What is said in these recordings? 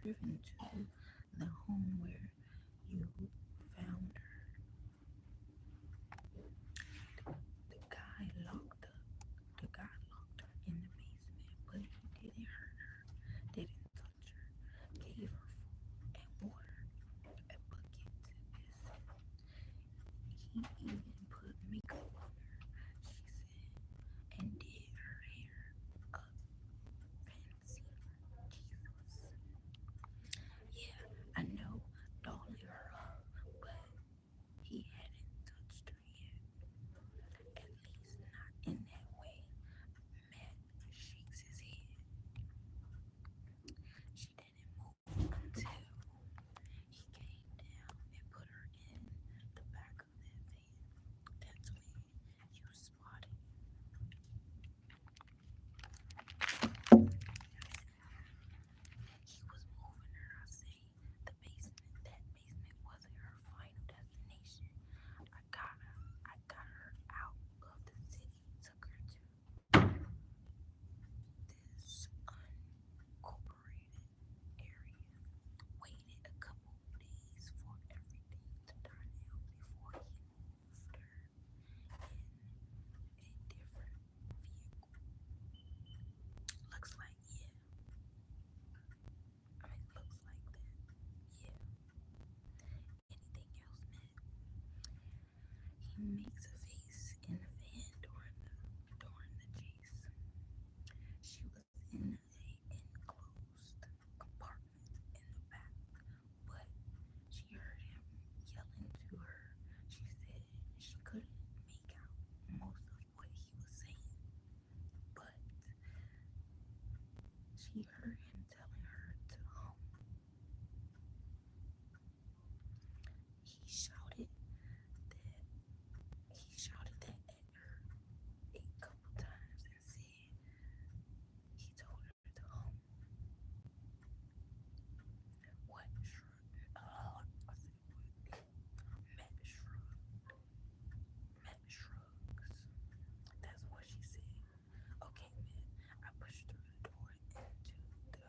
driven to the home where you found her. The guy locked up. The guy locked her in the basement, but he didn't hurt her, didn't touch her, gave her food and water, a bucket to piss in. He even put makeup on her, she said, and did her hair up fancy. Jesus. Yeah, I know, dolling her up, but he hadn't touched her yet. At least not in that way. Matt shakes his head. She didn't move until he came down and put her in the back of that van. That's when you spotted. He was moving her. I say the basement. That basement wasn't her final destination. I got her out of the city. Took her to this unincorporated area. Waited a couple days for everything to die down before he moved her in a different vehicle. Looks like, yeah. Looks like that. Yeah. Anything else, Matt? He makes a face in the van during the chase. She was in a enclosed compartment in the back, but she heard him yelling to her. She said she couldn't make out most of what he was saying, but she heard him telling her to home. He shouted that at her a couple times and said he told her to home. What shrugged? I said what? Matt shrugged. Matt shrugs. That's what she said. Okay, Matt. I pushed through the door into the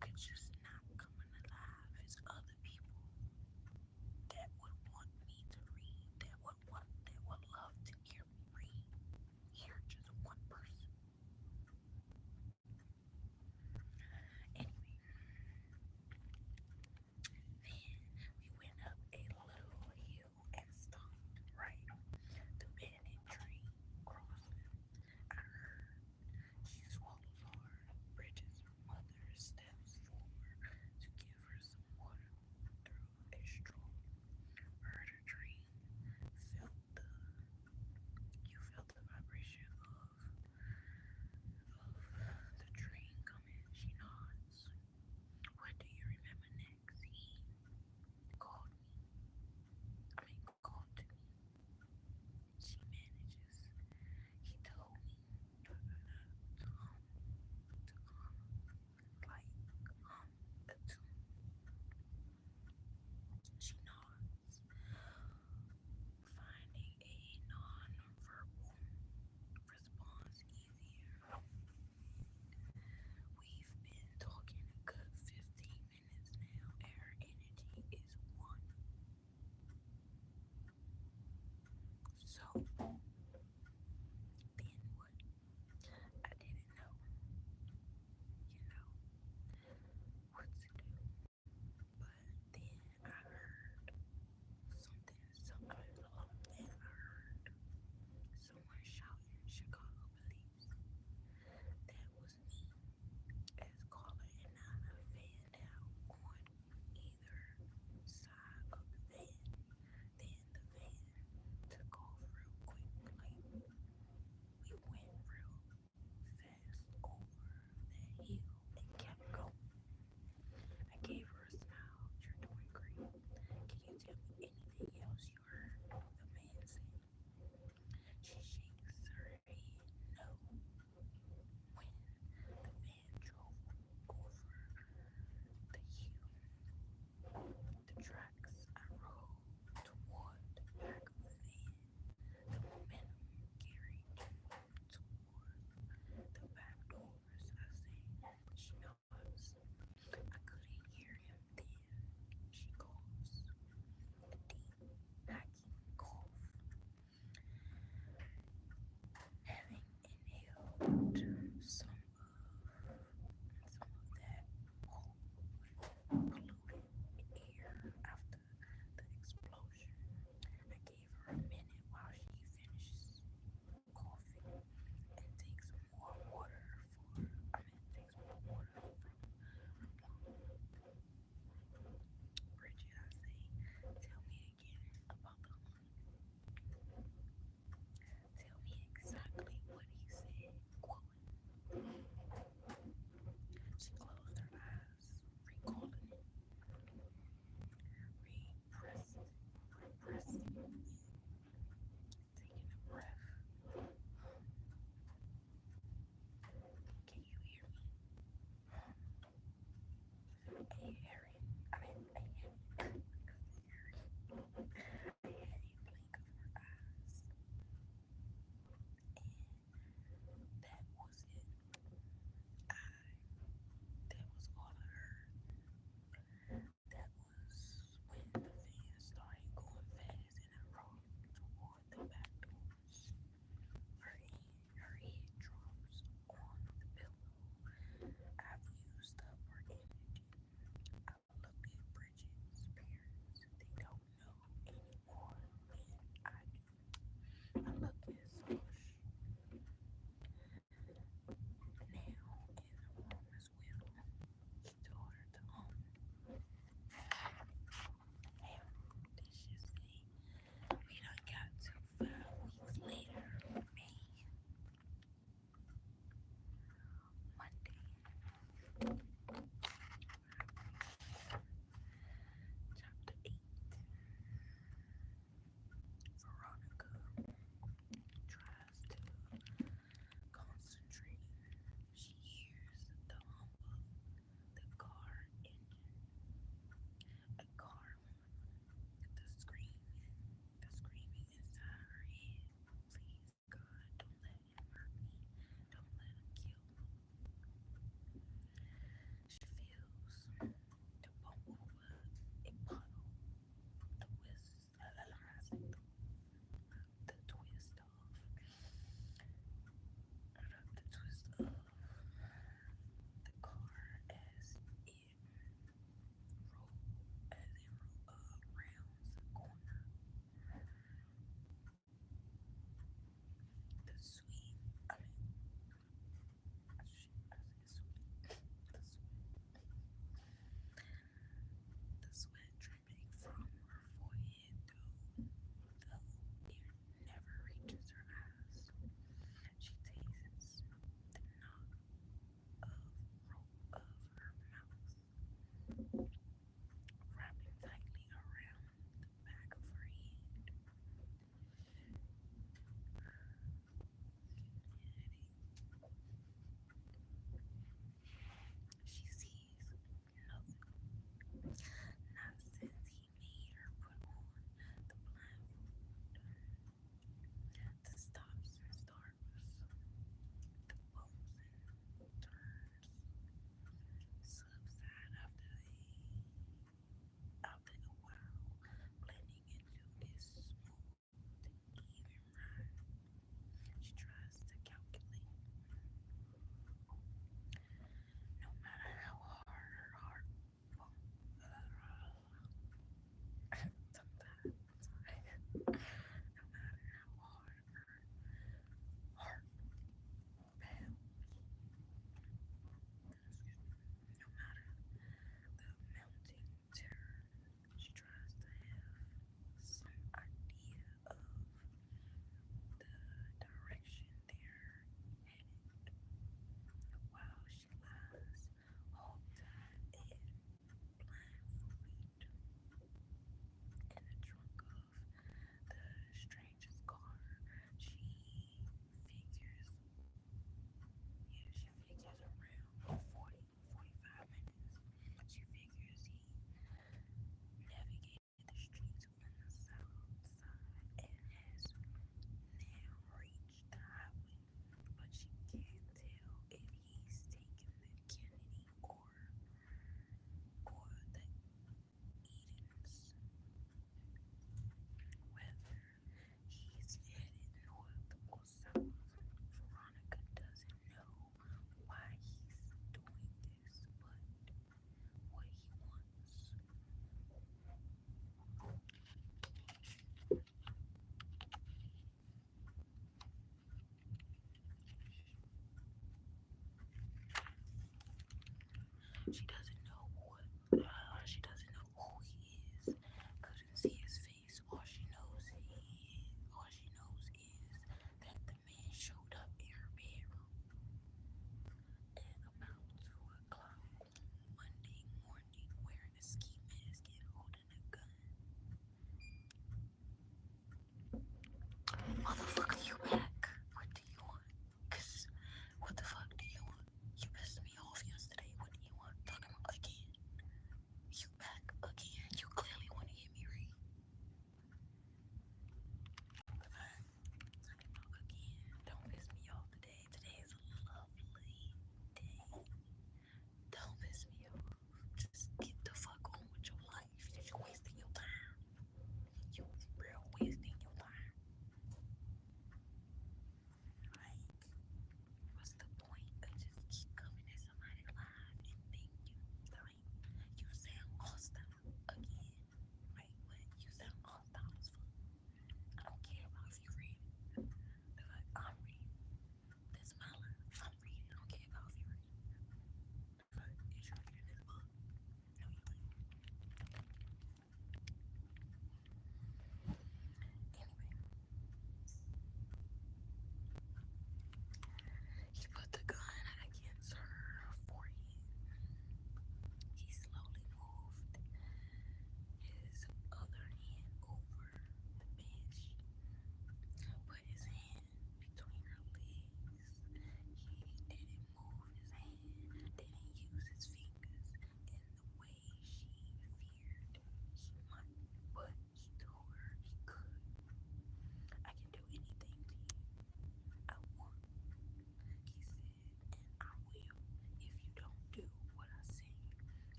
could just not coming alive. It's other people that would want me to read, that would love to hear me read. Hear just one person. Anyway, then we went up a little hill and stopped right. The bandit tree crossing. I heard she swallows hard, bridges her mother's steps forward to give her some water through a straw. Heard her dream, felt the you felt the vibration of the dream coming. She nods. What do you remember next? He called me. Called to me. She manages. He told me to like a tune. She nods, finding a non-verbal response easier. We've been talking a good 15 minutes now, and her energy is one. So, then what? I didn't know, what to do. But then I heard something, then I heard someone shouting Chicago police. That was me as caller, and I fanned out on either side of the van. Then the van took off real quick, like we went real fast over that hill and kept going. I gave her a smile. You're doing great. Can you tell me anything else you heard? The man said. She shakes her head no. When the van drove over the hill, the tracks, I rolled toward the back of the van. The momentum carried toward the back doors. I say, she nods. I couldn't hear him then. She coughs, a deep, hacking cough, having inhaled some of that polluted air after the explosion. I gave her a minute while she finishes coughing and takes some more water takes more water from Bridget. I say, tell me again about the hunt. Tell me exactly what he said. She closed her eyes, recalling it, repressing it, taking a breath. Can you hear me? A Harry, a heavy blink of her eyes, and that was it. That was all I heard. That was when the van started going fast and I rolled toward the back doors. Her head drops on the pillow. I've used up her energy. I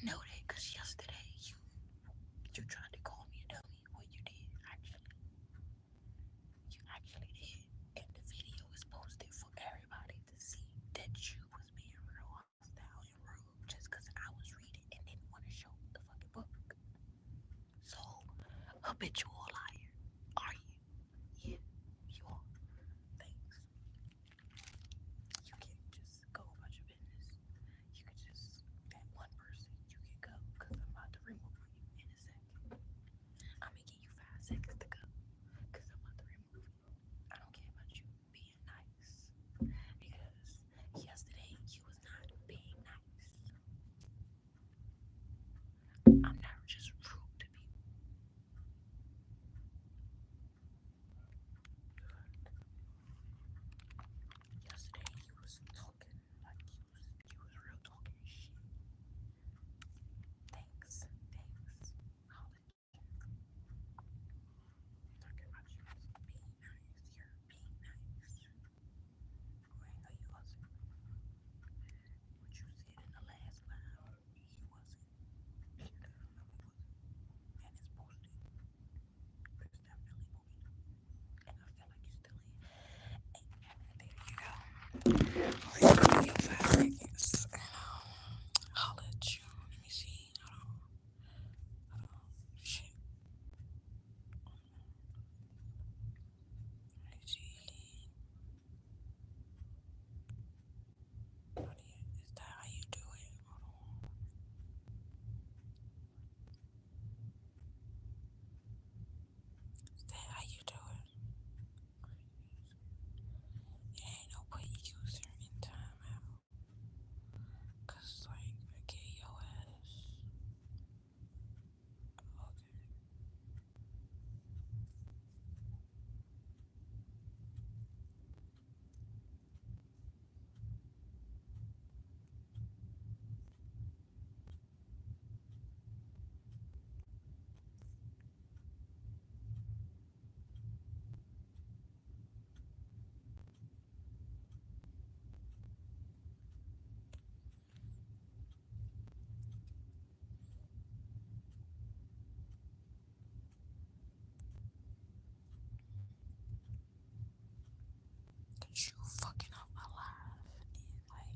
know that because yesterday you tried to call me a dummy. What you did, actually. You actually did. And the video is posted for everybody to see that you was being real hostile and rude just because I was reading and didn't want to show the fucking book. So, habitual liar. Are you? Yeah, you are. Thanks. You can't just go about your business. You can just, that one person, you can go because I'm about to remove you in a second. I'm gonna give you 5 seconds to go because I'm about to remove you. I don't care about you being nice because yesterday you was not being nice. I'm not just rude to people. Yesterday you was talking like you was real talking shit. Thanks, thanks. I'll let you. Talking about you was being nice. You're being nice. Right? No, you wasn't. What you said in the last live, he wasn't. You definitely wasn't. And it's posted. It's definitely posted. And I feel like you still ain't. There you go. Alright, give you 5 seconds. I'll let you. Let me see. Hold on. Shit. Let me see. Is that how you do it? Hold on. Is that how you do it? It ain't no put user in timeout. Cause like I get your ass. Okay. Cause you fucking up my life. And like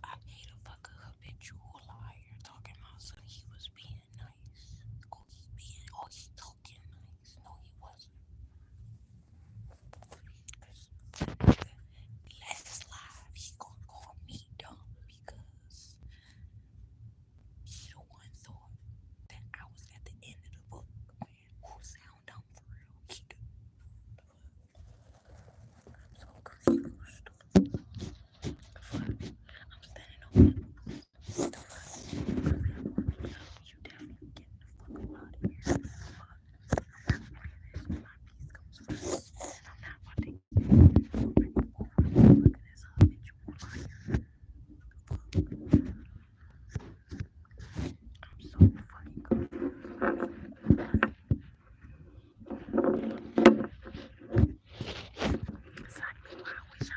I hate a fucking habitual liar talking about so he was being nice. He talking nice. No, he wasn't. Cause last live he gonna call me dumb because he the one thought that I was at the end of the book. Man, who sound dumb for real? He do. I'm so confused. The fuck? I'm standing over the fuck? You definitely getting the fuck up out of here. Fuck. I'm not playing this. My piece comes first. I'm not about to get moving forward. Look at this habitual liar. Fuck. I'm so fucking confused. Exactly why I wish I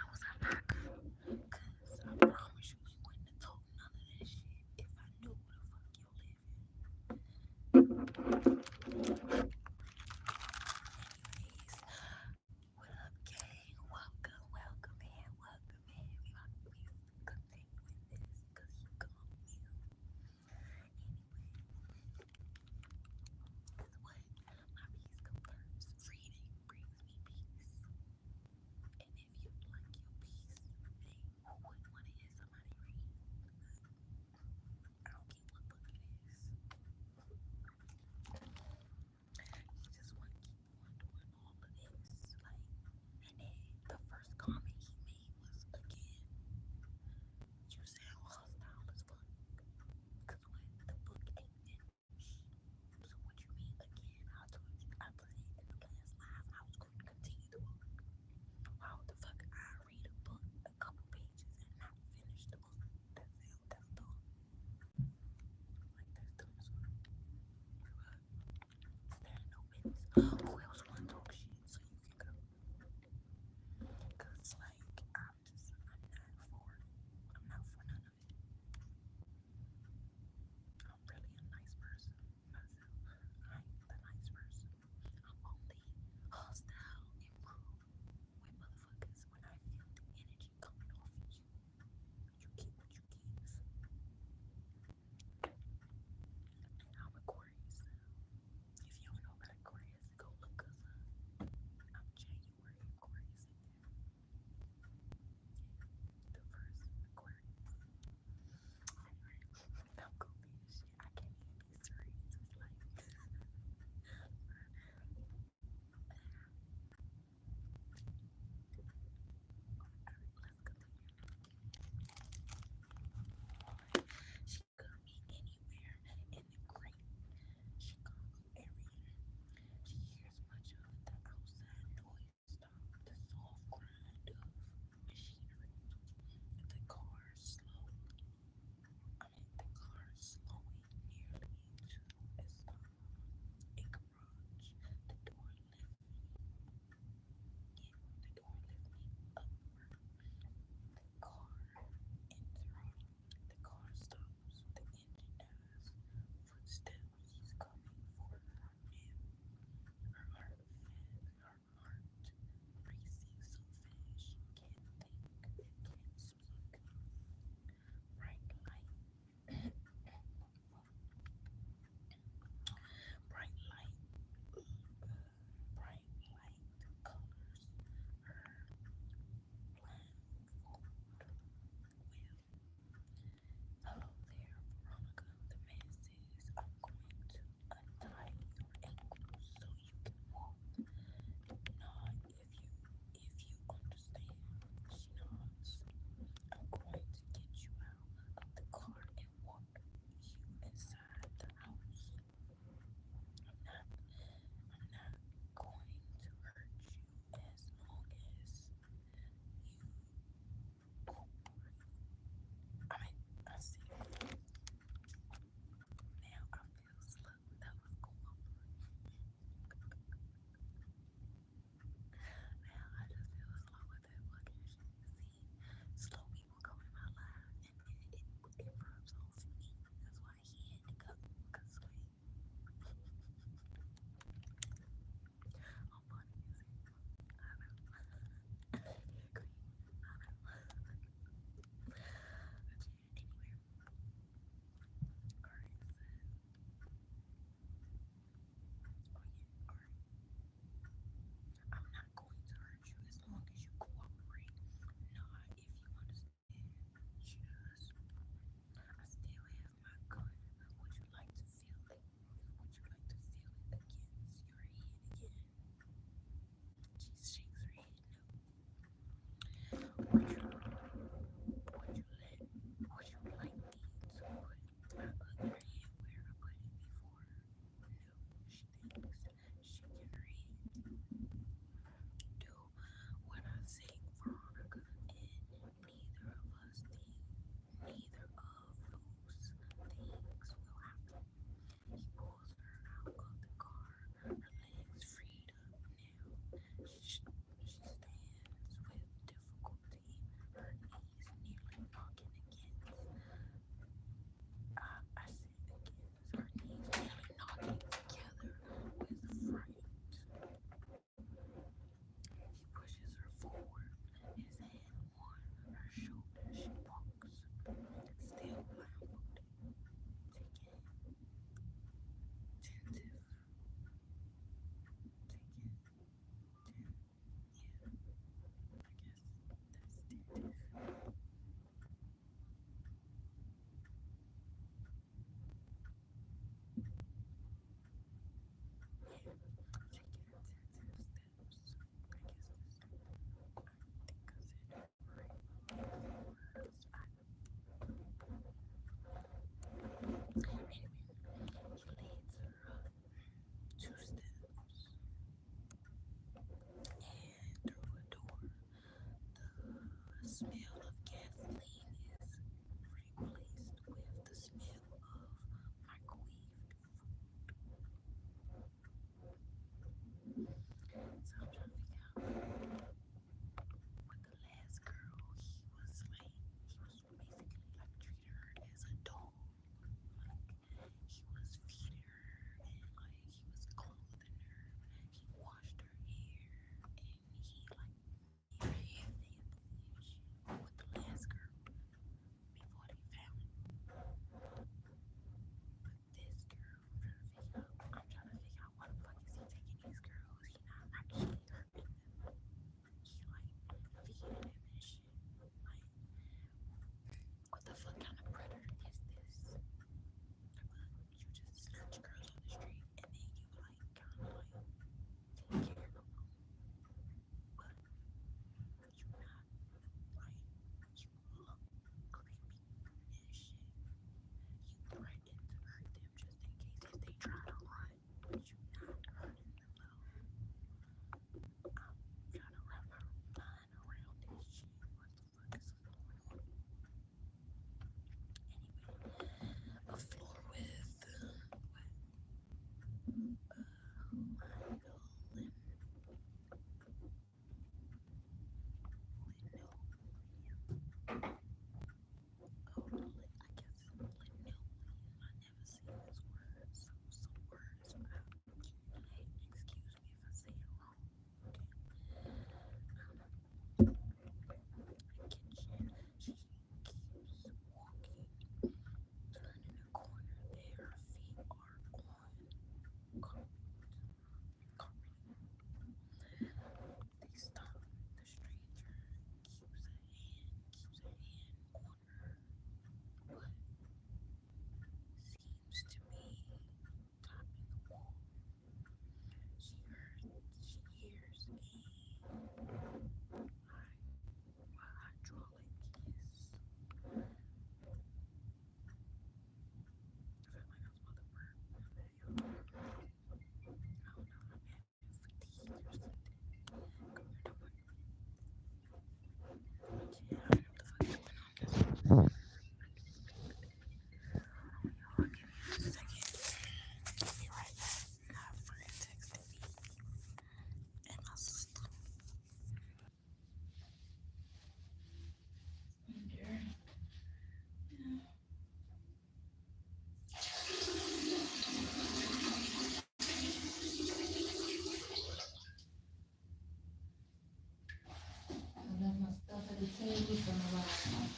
the table, so nobody gonna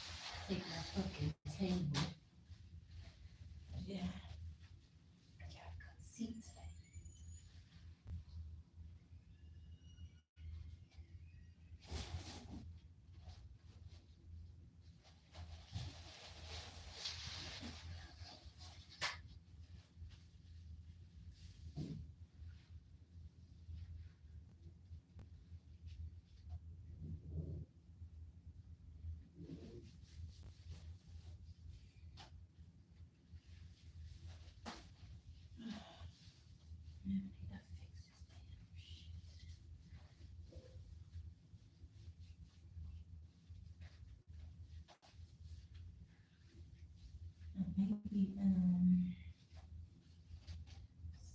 take my fucking table. Yeah, I gotta cut seats today. Man, I need to fix this damn shit. Maybe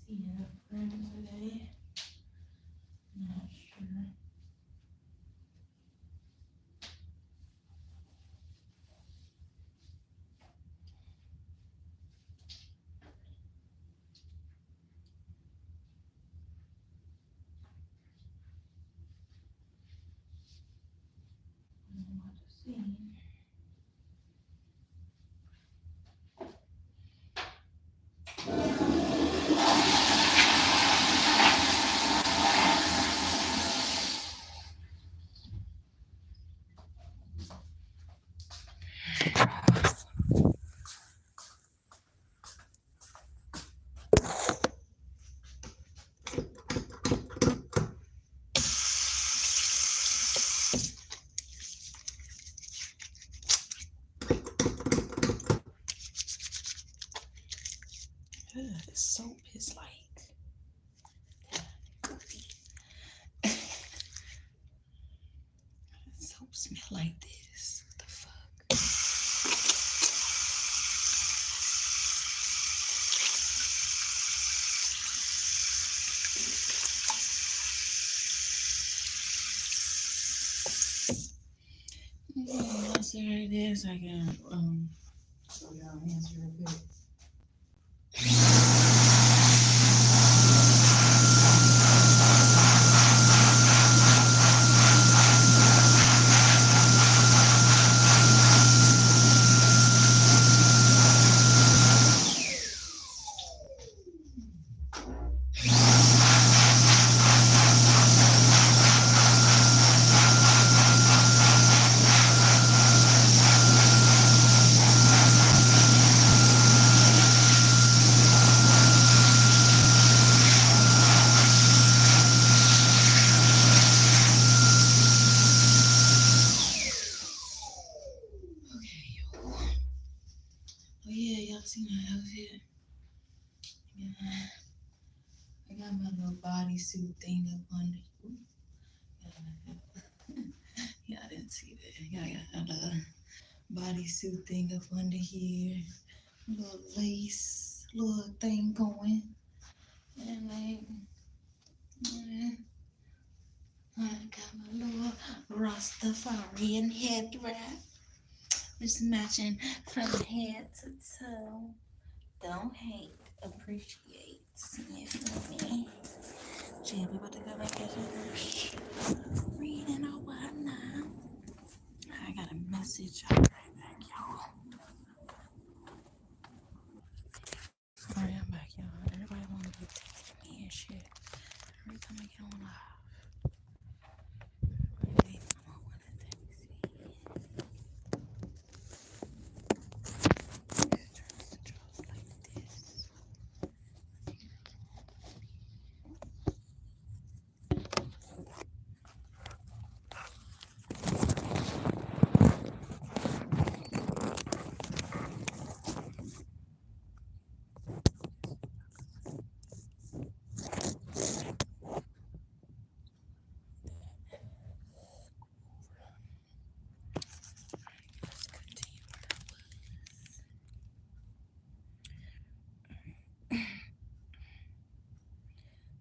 see a friend today. Not sure. I don't know what to see. This soap is like soap smell like this. What the fuck? Okay, I'll see this. I can show y'all answer a bit. Oh yeah, y'all see my outfit? Yeah. I got my little bodysuit thing up under. Yeah, I didn't see that. Yeah, I got a bodysuit thing up under here. Little lace, little thing going. And like, yeah, I got my little Rastafarian head wrap. It's matching from head to toe. Don't hate, appreciate. You feel me? Gee, we about to go back to church. Reading or whatnot. I got a message. I'll be right back, y'all. Alright, I'm back, y'all. Everybody wanna be texting me and shit. Every time I get on live. They don't wanna text me. Just like this. Let's continue where I was.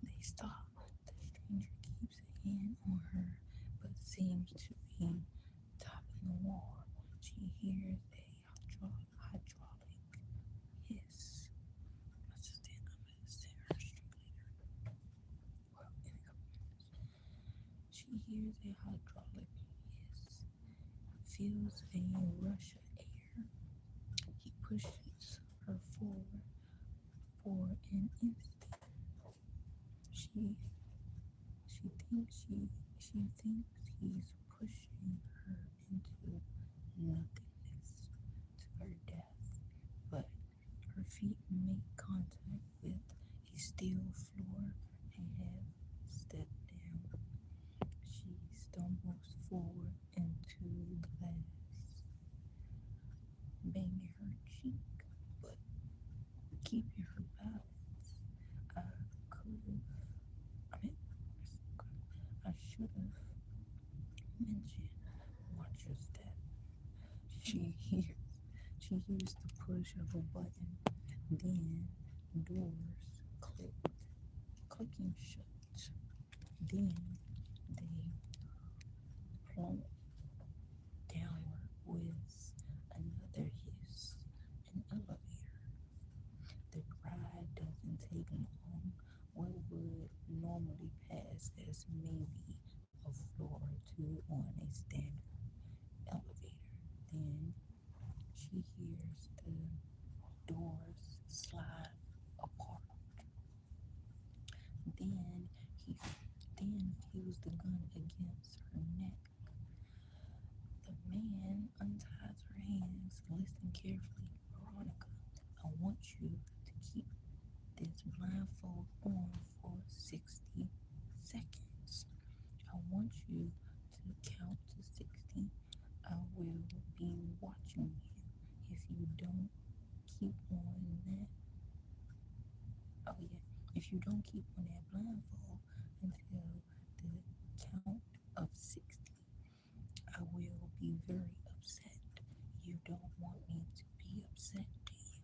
They stop. The stranger keeps a hand on her, but seems to be topping the wall. She hears a hydraulic hiss. Let's just stand up and send her straight later. Well, in a couple minutes. She hears a hydraulic hiss feels a rush of air. He pushes her forward for an instant. She she thinks he's pushing her into nothingness, to her death, but her feet make contact with a steel floor and have stepped down. She stumbles forward into glass, banging her cheek, but keeping her balance. I could have, I mean, I should have mentioned, watch your step. She hears, she hears the push of a button. Then doors clicked, clicking shut. Then they plummet downward with another hiss. An elevator. The ride doesn't take long. What would normally pass as maybe a floor or two on a standard elevator. Then she hears the doors slide apart. Then he then feels the gun against her neck. The man unties her hands. Listen carefully, Veronica. I want you to keep this blindfold on for 60 seconds. I want you to count to 60. I will be watching you. If you don't keep on that, oh yeah, if you don't keep on that blindfold until the count of 60, I will be very upset. You don't want me to be upset, do you?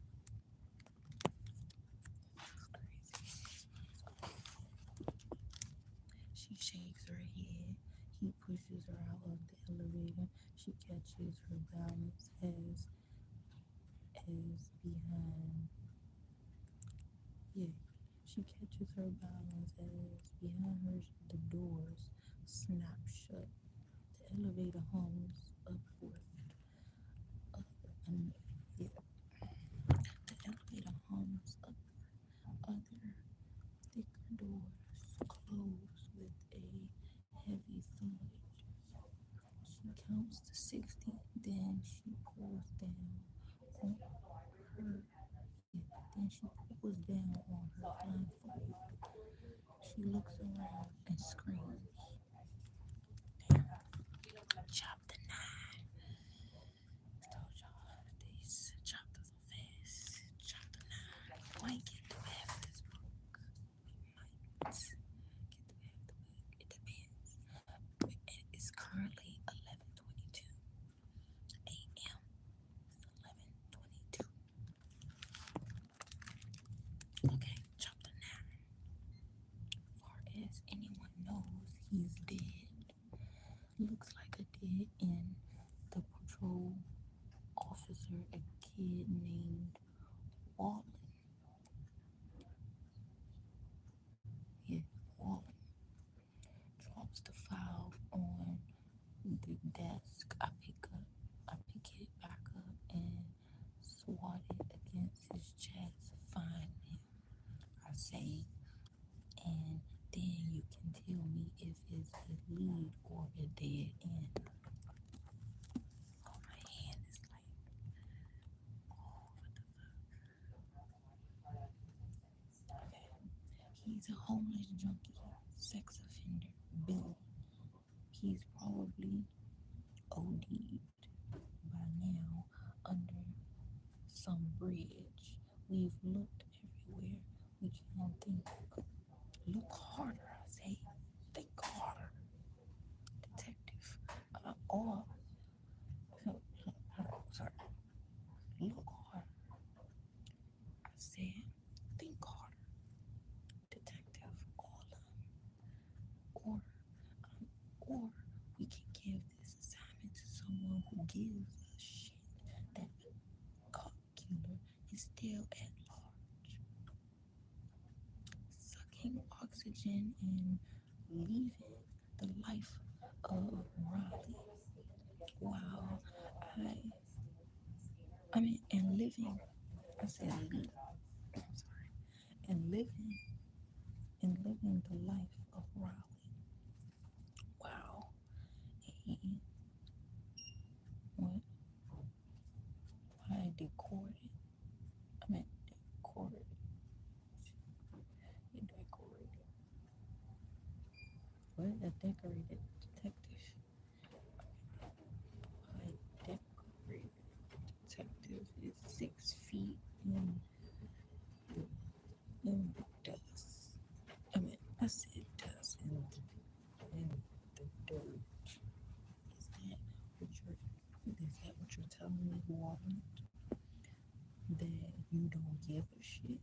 It's crazy. She shakes her head. He pushes her out of the elevator. She catches her balance as behind. Yeah, she catches her balance as behind her the doors snap shut. The elevator hums upward. And yeah, the elevator hums upward. Other thicker doors close with a heavy thud. She counts to 60, then she pulls down on her. Yeah, then she pulls down on her blindfold. She looks around and screams. Damn, chapter 9. Told y'all these chapters are fast. Chapter 9. We might get through half of this book. We might get through half the book. It depends. It's currently 11:22 a.m. It's 11:22. Okay, chapter 9. Far as anyone knows, he's dead. Looks like a dead end. The patrol officer, a kid named Wallen. Yeah, Wallen drops the file on the desk. I pick it back up and swat it against his chest. Find him, I say, and then you can tell me if it's a lead or a dead end. Oh, my hand is like, oh, what the fuck? Okay. He's a homeless junkie, sex offender, Billy. He's probably OD'd by now under some bridge. We've looked everywhere. We can't think. Look harder, I say. Think harder, detective. Or, sorry. Look harder. I said, think harder, detective. Or, or we can give this assignment to someone who gives a shit. That cop killer is still at large, sucking oxygen and leaving the life of Riley while And living, I said, I'm sorry, and living the life of Raleigh. Wow. And what I decorated, decorated, decorated, what a decorated detective. A decorated detective is 6 feet in the dust. I said dust in the dirt. Is that what you're telling me, Walnut? That you don't give a shit?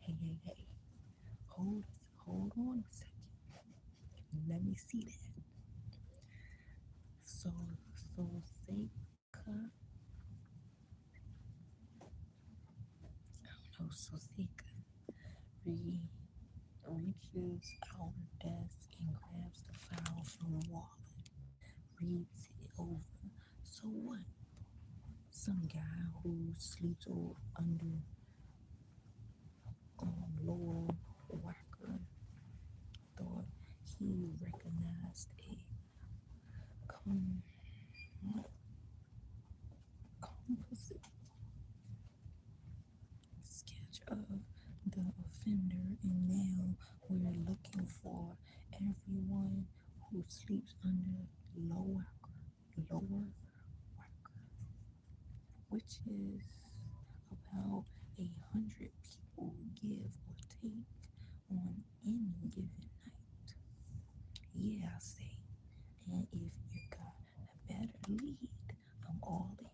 Hey, hey, hey. Hold hold on a second. Let me see that. So Seika, no, so Seika re- reaches our desk and grabs the file from Wallet, reads it over. So what? Some guy who sleeps under Lowell Wacker thought he recognized a com- composite sketch of the offender, and now we're looking for everyone who sleeps under lower Wacker, which is about 100 people, give or take, on any given night. Yeah, I say. And if you got a better lead, I'm all ears.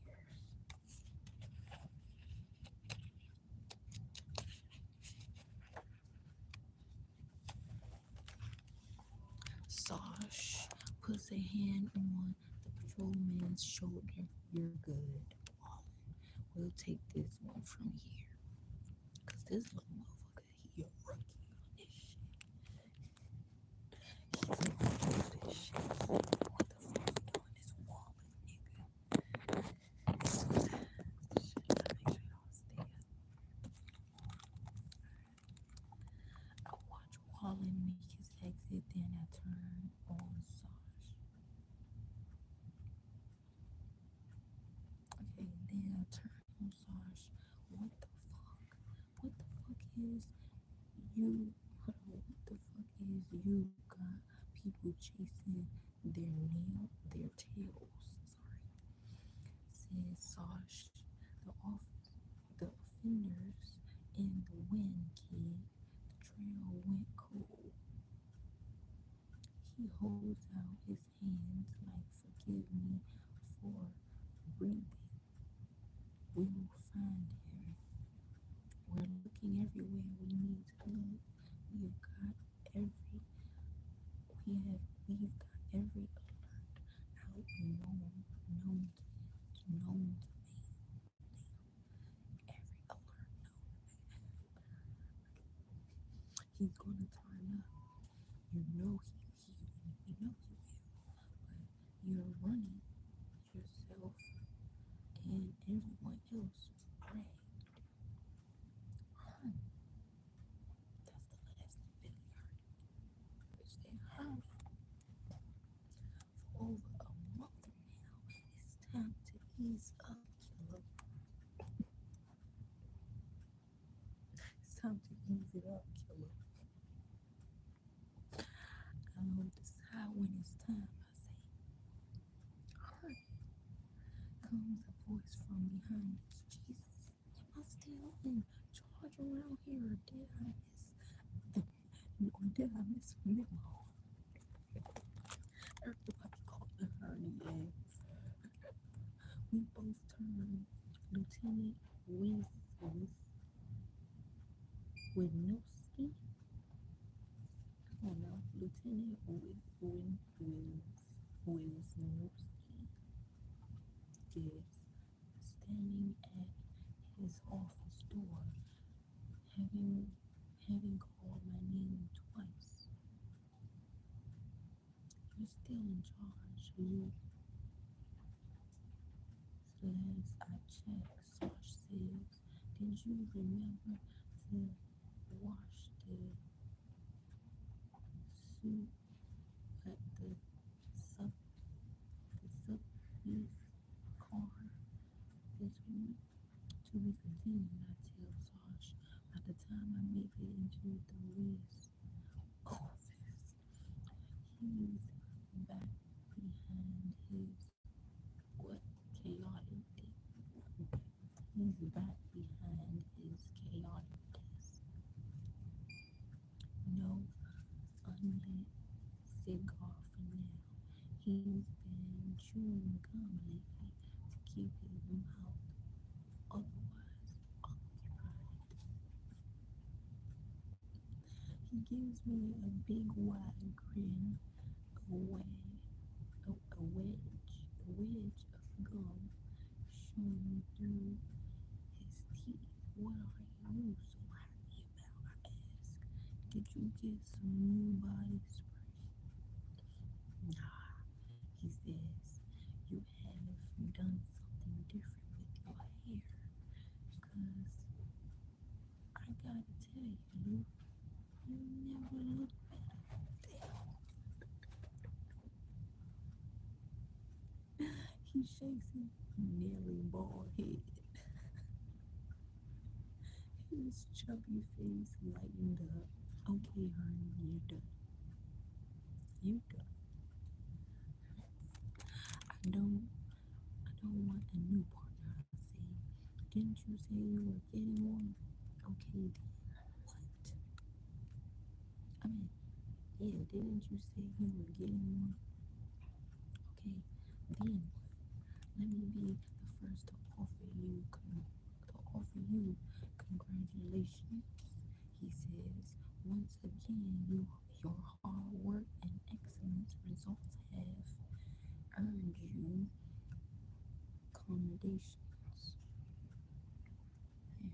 Sash puts a hand on the patrolman's shoulder. You're good, Wallen. We'll take this one from here. Cause this little motherfucker, he a rookie on this shit. He's never do this shit. What the fuck you doing, this Wallen nigga? Shit, I make sure y'all stay up. I watch Wallen make his exit, then I turn on Sash. Okay, then I turn on Sash. What the fuck? What the fuck is you? Hold on. What the fuck is you got people chasing their tails? Sorry, said Sash. The offenders in the wind, kid. The trail went cold. He holds out his hands like, forgive me for breathing. We'll find him. We're looking everywhere we need to look. We've got every we've got every alert out known to every alert he's gonna turn up. You know you know he will. But you're running yourself and everyone else bragged. Harney, that's the last name Billy heard. Which they Harney for over a month now. It's time to ease up, killer. It's time to ease it up, killer. I'll decide when it's time, I say. Harney, comes a voice from behind us. Jesus, am I still in charge around here, or did I miss a memo? Everybody called the Harney ass. We both turned. Lieutenant Wisnowski. I don't know. Lieutenant Wisnowski is standing at his office door, having called my name twice. You're still in charge, Lou. Last I checked, Sarge says, did you remember to wash the suit at the subway car this week? To be continued, I tell Sarge. By the time I make it into the Wiz office, he's back behind his what chaotic he's back behind his chaotic desk. No unlit cigar for now. He's been chewing gum lately to keep his mouth otherwise occupied. He gives me a big wide grin, a wedge of gum showing through his teeth. What are you so happy about? I ask. Did you get some new body spray? Nah, he says. You have done something different with your hair. Cause I gotta tell you, Lou, you never look better. Damn. He shakes his nearly bald head. His chubby face lightened up. Okay, honey, you're done. You done. I don't I don't want a new partner, I say. Didn't you say you were getting one? Okay then. What? I mean, yeah, didn't you say you were getting one? Okay, then what? Let me be the first to offer you congratulations. He says, once again, your hard work and excellent results have earned you commendations. Yeah.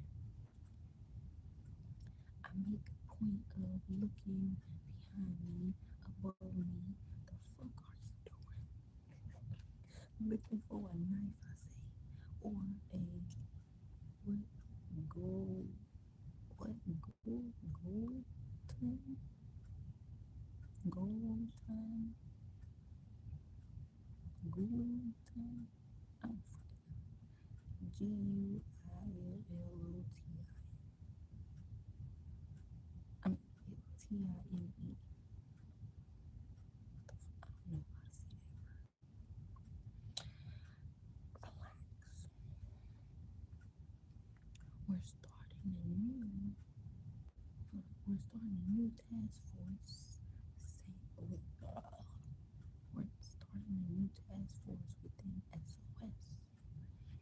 I make a point of looking behind me, above me. The fuck are you doing? Looking for a knife, I say, or a what gold, what ton, gold ton, gold ton. I don't fucking know. Guillotine. I mean, Time. What the fuck? I don't know how to say that word. Relax. We're starting a new we're starting a new task force. Say with we're starting a new task force within SOS.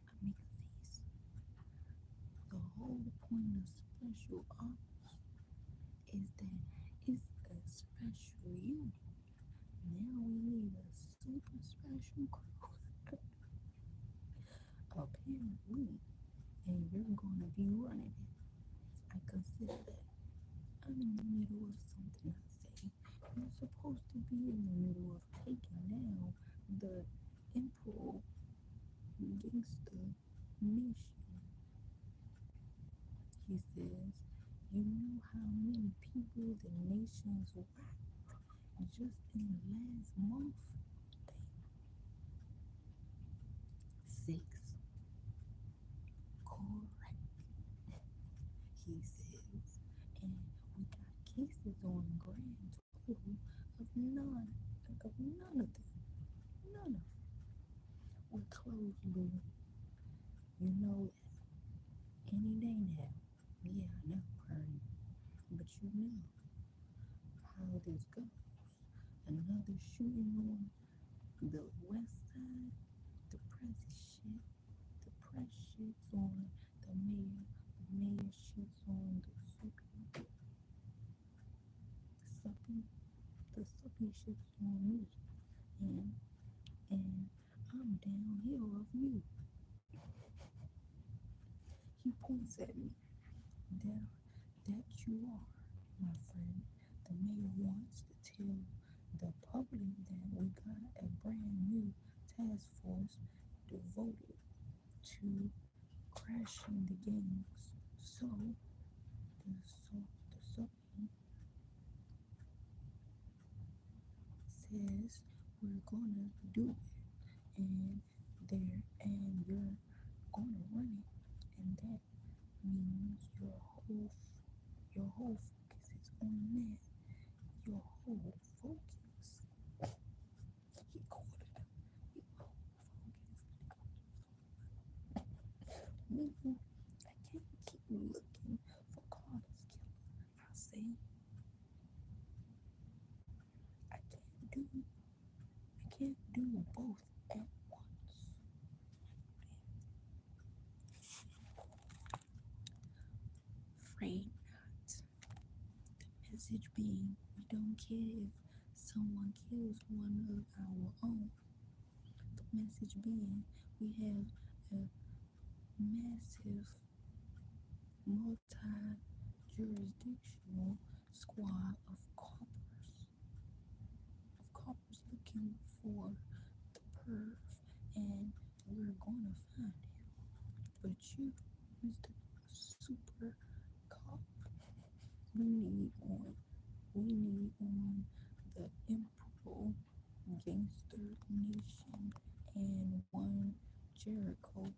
I make a face. The whole point of special ops is that it's a special unit. Now we need a super special crew. Apparently, and you're gonna be running it. I consider that. I'm in the middle of something, I say. You're supposed to be in the middle of taking down the Emperor gangster nation. He says, you know how many people the nation's whacked just in the last month? Six. Correct, he says. And we got cases on grand total of none of them. None of them. We're closed, Lou. You know that. Any day now. Yeah, I know, Harney. But you know how this goes. Another shooting on the west side. The press shit. The press shits on the mayor. The mayor shits on the suppy. The suppy shits on me. And and I'm downhill of you. He points at me. That that you are, my friend. The mayor wants to tell the public that we got a brand new task force devoted. to crashing the gangs. The Sultan says we're gonna do it, and you're gonna run it, and that means your whole focus is on that. Your whole focus. He called it out. Your whole focus. Nigga, I can't keep looking for Carter's killer. I say I can't do both at once. Afraid not. The message being we don't care if someone kills one of our own. The message being we have a massive multi-jurisdictional squad of coppers looking for the perv, and we're gonna find him. But you, Mr. Super Cop, we need on the Imperial Gangster Nation and one Jericho.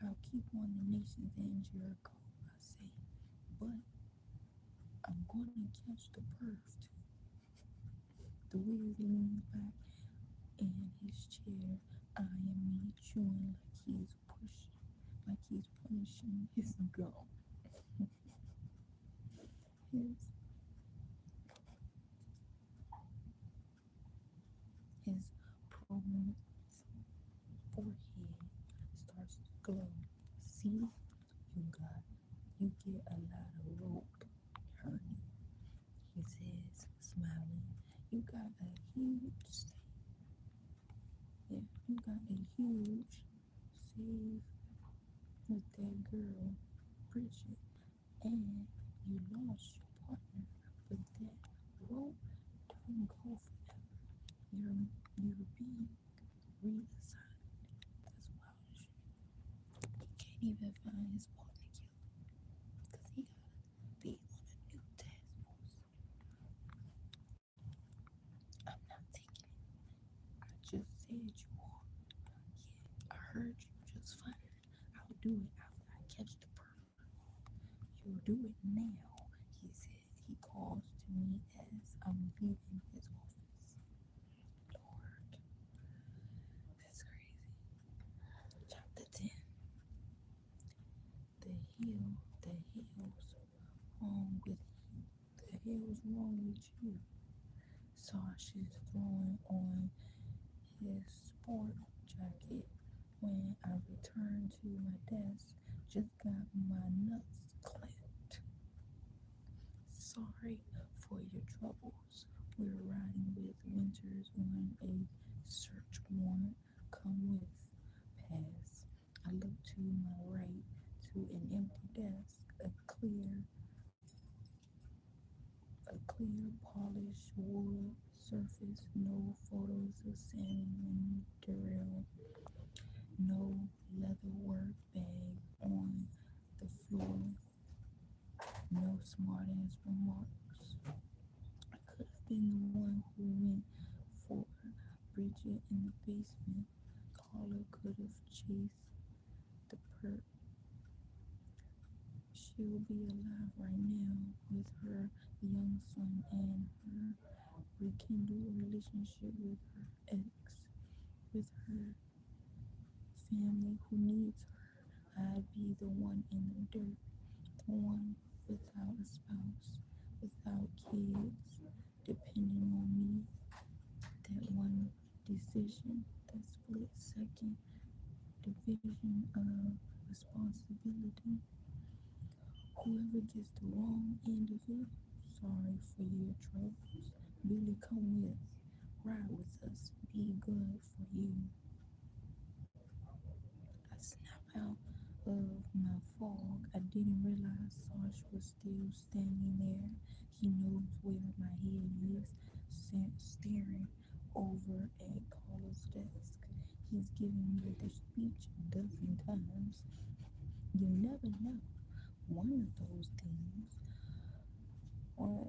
I'll keep on the nations and Jericho, I say, but I'm gonna catch the perv too. The Wiz leans back in his chair, eyeing me, chewing like he's punishing his gum. His his prominent forehead starts to glow. See, you get a lot of rope, Harney, he says, smiling. You got a huge you got a huge save with that girl, Bridget, and you lost your partner, but that rope don't go forever. You're being reassigned. That's wild as shit. He can't even find his partner killer because he gotta be on a new task force. I'm not taking it. I just said you are. Yeah, I heard you just fine. I'll do it after I catch the bird. You'll do it now, he says. He calls to me as I'm leaving his office. Lord, that's crazy. Chapter 10. The hell's wrong with you? Sash is throwing on his sport jacket when I return to my desk. Just got my nuts clipped. Sorry for your troubles. We're riding with Winters on a search warrant. Come with. Pass. I look to my right to an empty desk, a clear polished wood surface, no photos of Sammy and Darrell, no leatherwork bag on the floor, no smart ass remarks. I could have been the one who went for Bridget in the basement. Carla could have chased the perp. She'll be alive right now with her young son and her rekindled relationship with her ex, with her family who needs her. I'd be the one in the dirt, the one without a spouse, without kids, depending on me. That one decision, that split second division of responsibility. Whoever gets the wrong end of it, sorry for your troubles. Billy, come with, ride with us, be good for you. I snap out of my fog. I didn't realize Sarge was still standing there. He knows where my head is, staring. over at Carla's desk. He's given me the speech a dozen times. You never know. One of those things, or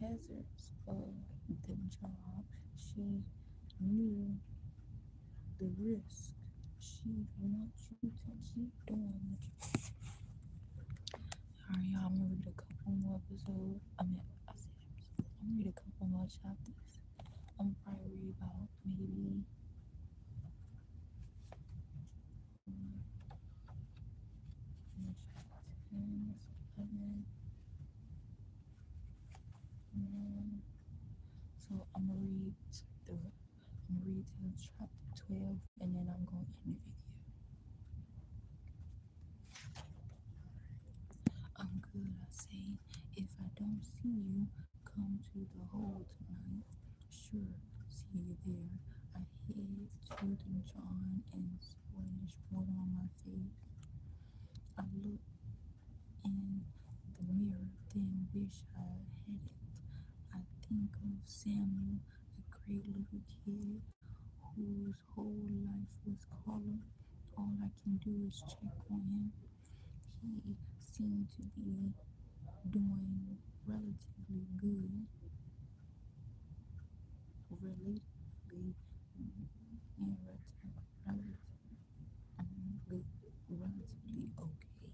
hazards of the job, she knew the risk. She'd want you to keep doing what you. Alright, y'all, I'm gonna read a couple more episodes. I said episodes. I'm gonna read a couple more chapters. I'm gonna probably read about maybe chapter 10, that's 11. Um, so I'm gonna read till chapter 12, and then I'm gonna end the video. I'm good, I say. If I don't see you, come to the hole tonight. Sure, see you there. I head to the John and splash water on my face. I look in the mirror, then wish I had it. I think of Samuel, a great little kid whose whole life was color. All I can do is check on him. He seemed to be doing relatively good, relatively, yeah, good, relatively okay,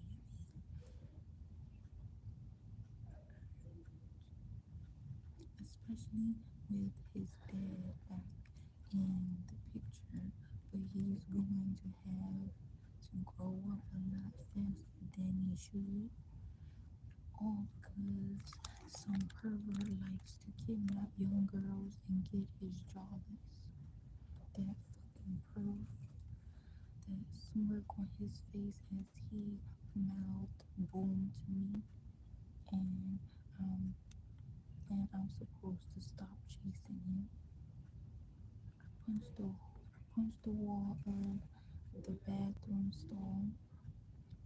especially with his dad back in the picture. But he's going to have to grow up a lot faster than he should, all because some pervert likes to kidnap young girls and get his jollies. That fucking perv, that smirk on his face as he mouthed boom to me, and um, and I'm supposed to stop chasing him. I punched the wall of the bathroom stall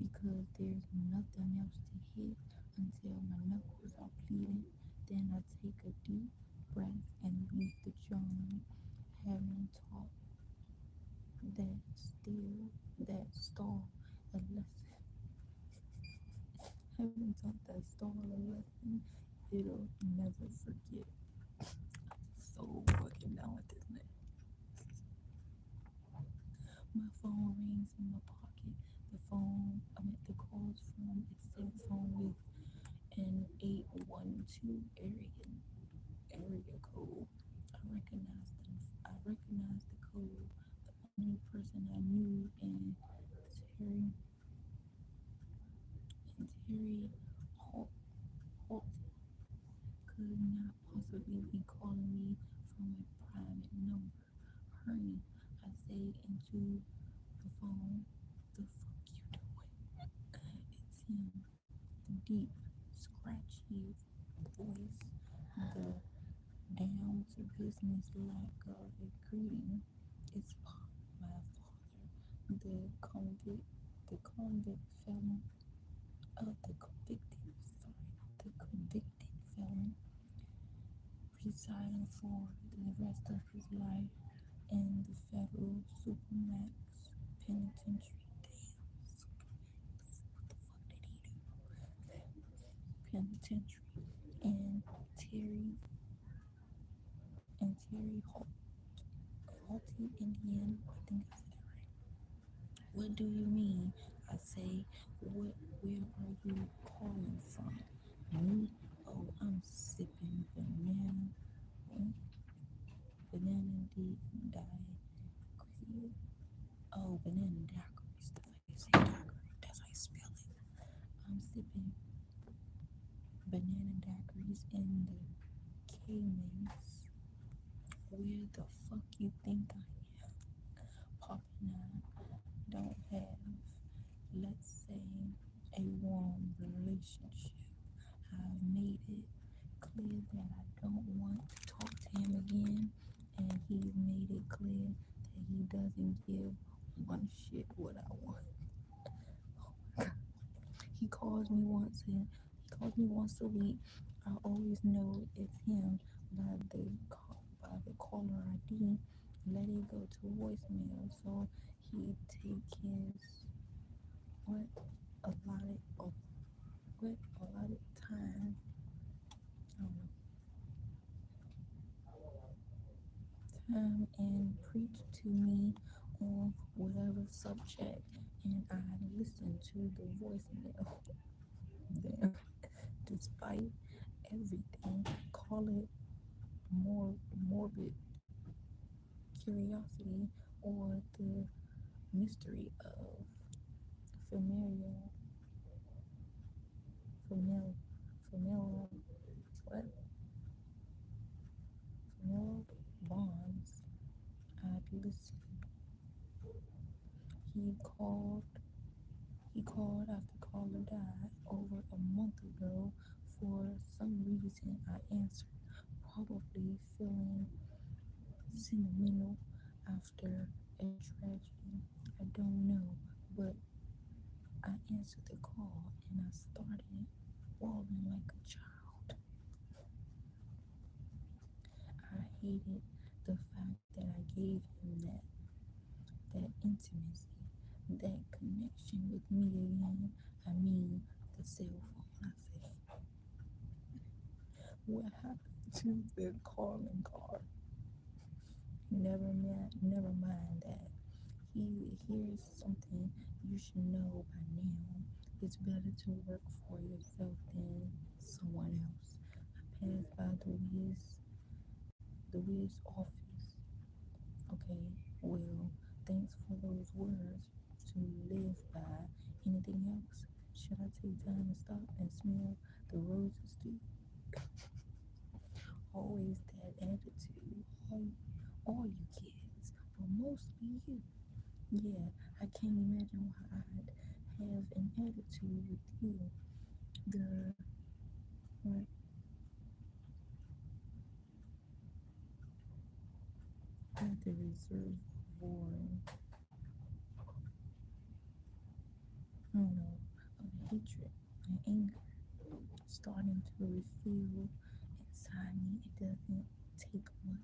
because there's nothing else to hit until my knuckles are bleeding. Then I take a deep breath and leave the John, having taught that stall a lesson. Having taught that stall a lesson it'll never forget. So fucking down with this man. My phone rings in my pocket. The calls from a cell phone with an 812 area code. I recognized the code. The only person I knew in Terry Terry Holt could not possibly be calling me from a private number. Harney, I say into the phone. The fuck you doing? It's him. The deep, scratchy voice. The down to business lack of a greeting. It's Pop, my father, the convict felon, the convicted felon residing for the rest of his life in the federal supermax penitentiary. Damn, supermax. What the fuck did he do? Penitentiary and Terry Halty, Indiana. I think I said that right. What do you mean? I say, where are you calling from? Me? Oh, I'm sipping mm, banana daiquiri. Oh, banana daiquiris. That's how you say daiquiri. That's how you spell it. I'm sipping banana daiquiris in the Caymans. Where the fuck you think I am? Pop and I don't have, let's say, a warm relationship. I've made it clear that I don't want to talk to him again, and he's made it clear that he doesn't give one shit what I want. He calls me once and calls me once a week. I always know it's him by the caller ID. Let it go to voicemail. So he take his what allotted of what allotted time. I don't know, time and preach to me on whatever subject, and I listen to the voicemail. Then, despite everything, call it more morbid curiosity or the mystery of familial familial familial what familial bonds. I'd listen. He called he called after caller died over a month ago. For some reason I answered, probably feeling sentimental after a tragedy. I don't know, but I answered the call and I started bawling like a child. I hated the fact that I gave him that intimacy, that connection with me again. I mean, the cell phone. I said, what happened to the calling card? Never mind that. Here's something you should know by now. It's better to work for yourself than someone else. I passed by the Wiz office. Okay, well, thanks for those words to live by. Anything else? Should I take time to stop and smell the roses too? Always that attitude. All you kids, but mostly you. Yeah, I can't imagine why I'd have an attitude with you. The what? The reservoir, I don't know, of hatred and anger starting to refill inside me. It doesn't take much.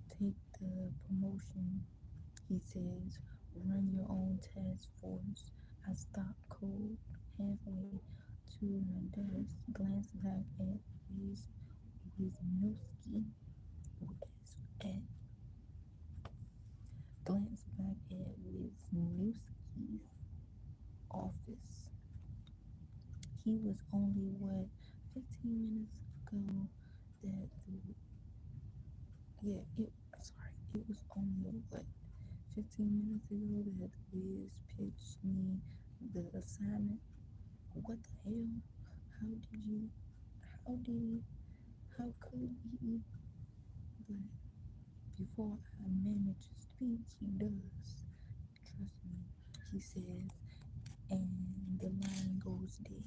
Take the promotion, he says. Run your own task force. I stop cold halfway to my desk, glance back at Wiz Wisniewski, at glance back at Wisniewski's office. He was only what 15 minutes ago that the yeah it sorry it was only what 15 minutes ago that the Wiz pitched me the assignment. What the hell? How did you? How did he? How could he? But before I manage to speak, he does. Trust me, he says, and the line goes dead.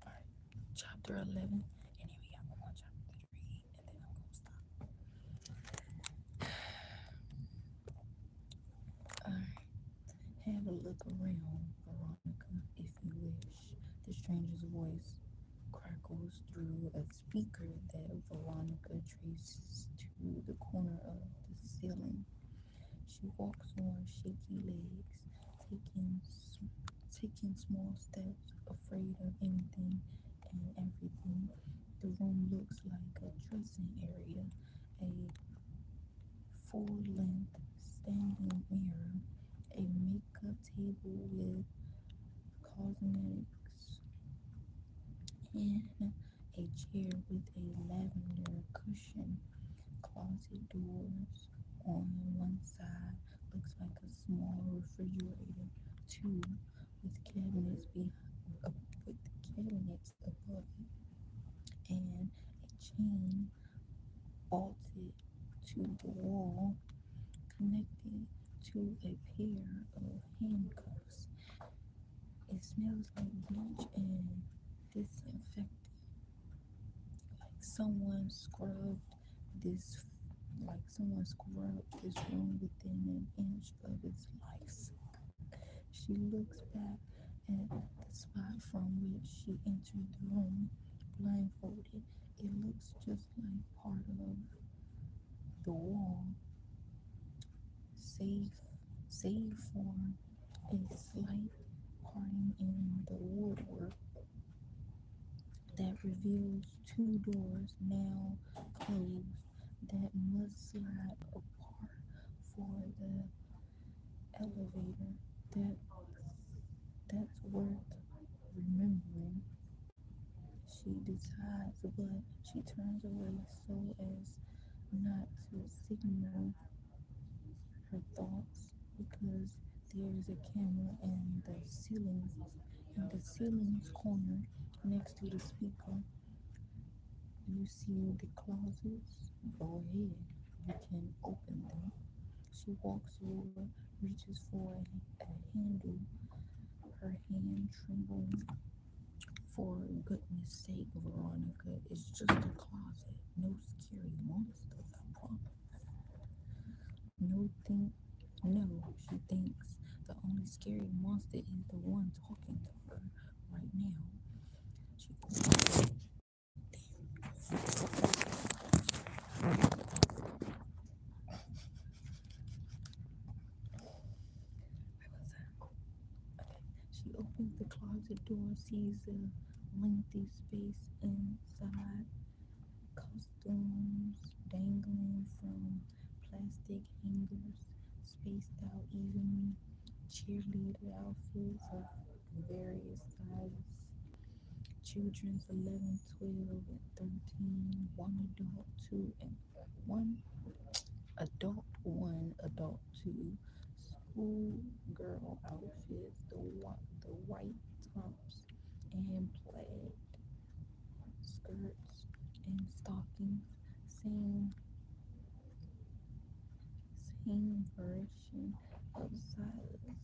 All right, chapter 11, and then we got one more chapter to read, and then I'm gonna stop. All right, have a look around, Veronica, if you wish. The stranger's voice crackles through a speaker that Veronica traces to the corner of the ceiling. She walks on shaky legs, taking taking small steps, afraid of anything and everything. The room looks like a dressing area, a full-length standing mirror, a makeup table with cosmetics, and a chair with a lavender cushion. Closet doors on one side looks like a small refrigerator, two with uh, with cabinets above it, and a chain bolted to the wall connected to a pair of handcuffs. It smells like bleach and disinfectant. someone scrubbed this, like someone scrubbed this room within an inch of its life. She looks back at the spot from which she entered the room, blindfolded. It looks just like part of the wall, save, save for a slight parting in the woodwork that reveals two doors now closed that must slide apart for the elevator. That that's worth remembering. She decides, but she turns away so as not to signal her thoughts because there is a camera in the ceiling's corner next to the speaker. You see the closets? Go ahead. You can open them. She walks over, reaches for a handle, her hand trembling. For goodness sake, Veronica, it's just a closet. No scary monsters, I promise. No think no, she thinks the only scary monster is the one talking to her right now. She She opens the closet door, sees a lengthy space inside, costumes dangling from plastic hangers, spaced out evenly, cheerleader outfits of various sizes, children's 11, 12, and 13, one adult, one adult, two schoolgirl outfits, the white tops and plaid skirts and stockings, same same version of sizes,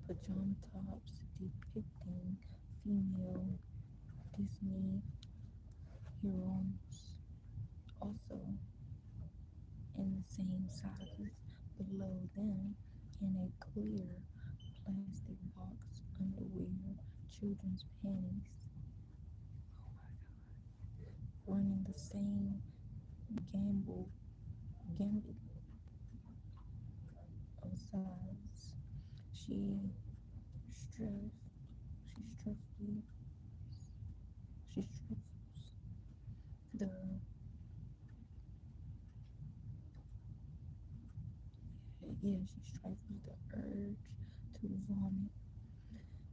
pajama tops depicting female Disney heroines, also in the same sizes. Below them, in a clear plastic box, underwear, children's panties, running the same gamble gambit of size. She stress she stressfully she stressful the she stifles the urge to vomit.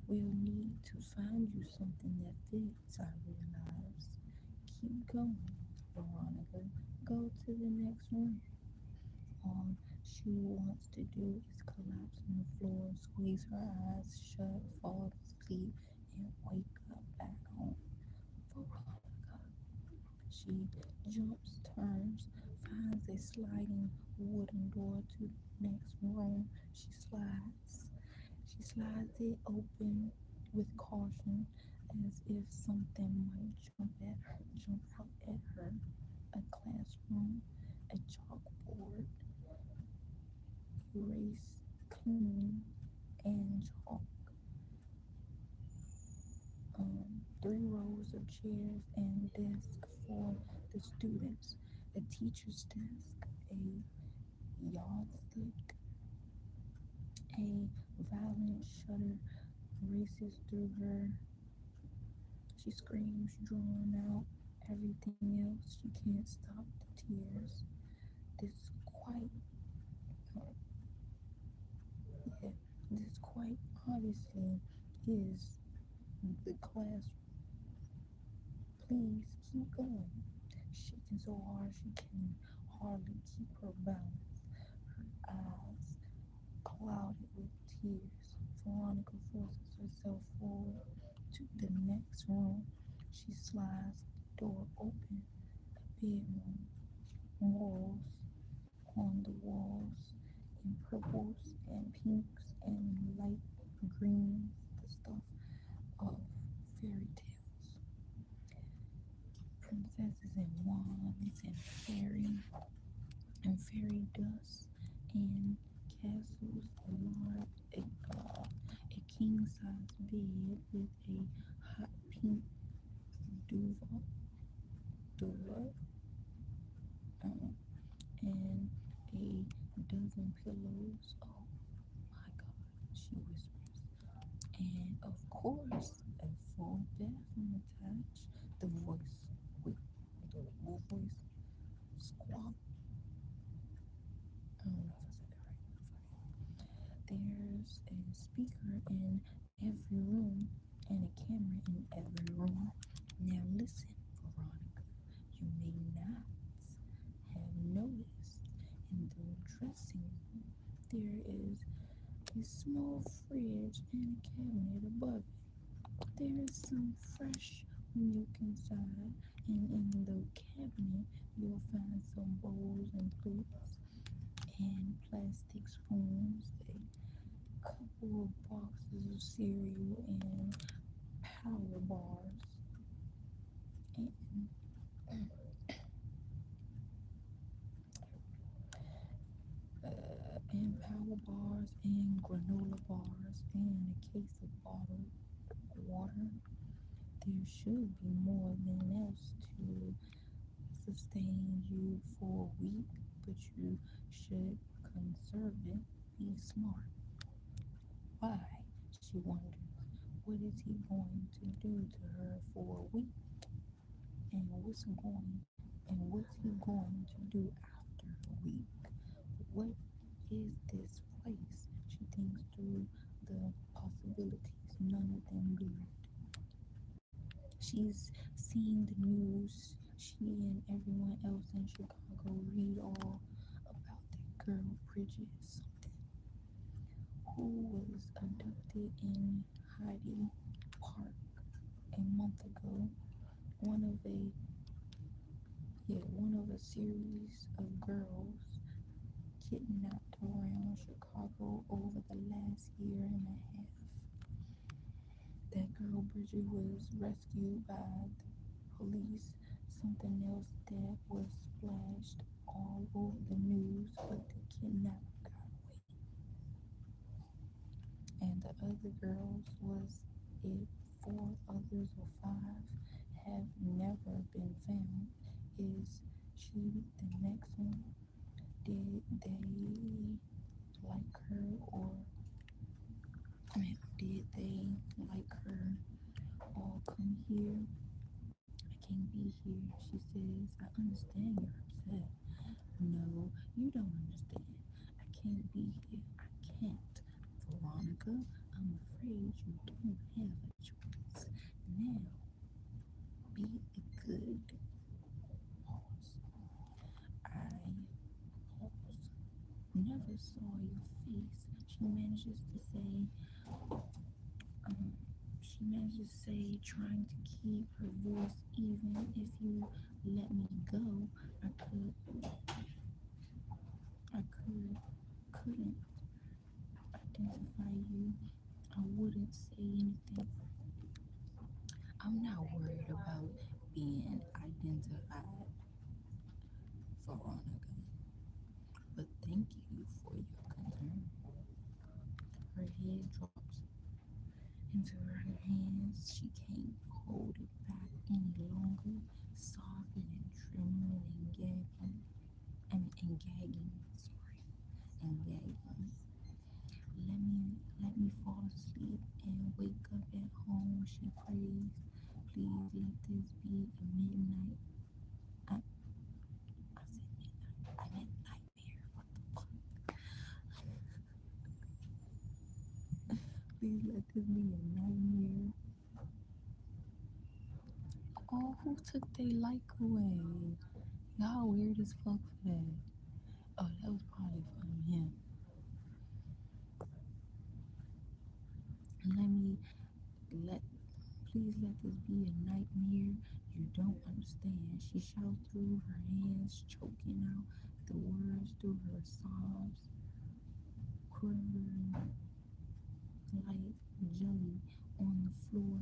We'll need to find you something that fits, I realize. Keep going, Veronica. Go to the next room. All she wants to do is collapse on the floor, squeeze her eyes shut, fall asleep, and wake up back home. Veronica. She jumps, turns, finds a sliding wooden door to the next room. She slides it open with caution, as if something might jump out at her. A classroom, a chalkboard, erased clean, and chalk. Three rows of chairs and desk for the students. A teacher's desk, a yardstick, a violent shudder races through her. She screams, drawn out. Everything else, she can't stop the tears. This quite, yeah, this quite obviously is the classroom. Please keep going. Shaking so hard she can hardly keep her balance. Her eyes clouded with tears. Veronica forces herself forward to the next room. She slides the door open. A bedroom. Walls on the walls in purples and pinks and light greens, the stuff of fairy tales. and wands and fairy dust and castles, a king size bed with a hot pink duvet, duvet um, and a dozen pillows. Oh my God, she whispers. And of course, a full bathroom attached. The voice, with the little voice, squawk. I don't know if I said that right. There's a speaker in every room and a camera in every room. Now listen, Veronica. You may not have noticed in the dressing room there is a small fridge and a cabinet above it. There is some fresh milk inside, and in the cabinet you'll find some bowls and plates and plastic spoons, a couple of boxes of cereal and power bars and power bars and granola bars and a case of bottled water. There should be more than else to sustain you for a week, but you should conserve it. Be smart. Why? She wonders. What is he going to do to her for a week? And what's he going to do after a week? What is this place? She thinks through the possibilities, none of them good. She's seen the news. She and everyone else in Chicago read all about that girl Bridget something who was abducted in Hyde Park a month ago. One of a one of a series of girls kidnapped around Chicago over the last year and a half. That girl Bridget was rescued by the police. Something else that was splashed all over the news, but the kidnapper got away. And the other girls, was it four others or five, have never been found. Is she the next one? Did they like her or did they like her all come here? I can't be here. She says, I understand you're upset. No, you don't understand. I can't be here. I can't. Veronica, I'm afraid you don't have a choice. Now, be a good pause. I pause. Never saw your face. Um, she manages to say, trying to keep her voice even. If you let me go, I couldn't identify you. I wouldn't say anything. I'm not worried about being identified, Veronica, but thank you for your concern. Her head drops into her hands. She can't hold it back any longer, sobbing and trembling and gagging. And gagging, sorry, and gagging. Let me fall asleep and wake up at home, she prays. Please let this be a midnight. I, I said midnight. I meant nightmare. What the fuck? Please let this be a nightmare. Oh, who took their like away? Y'all weird as fuck for that. Oh, that was probably from him. Let me let Please let this be a nightmare. You don't understand. She shouts through her hands, choking out the words through her sobs, quivering like jelly on the floor.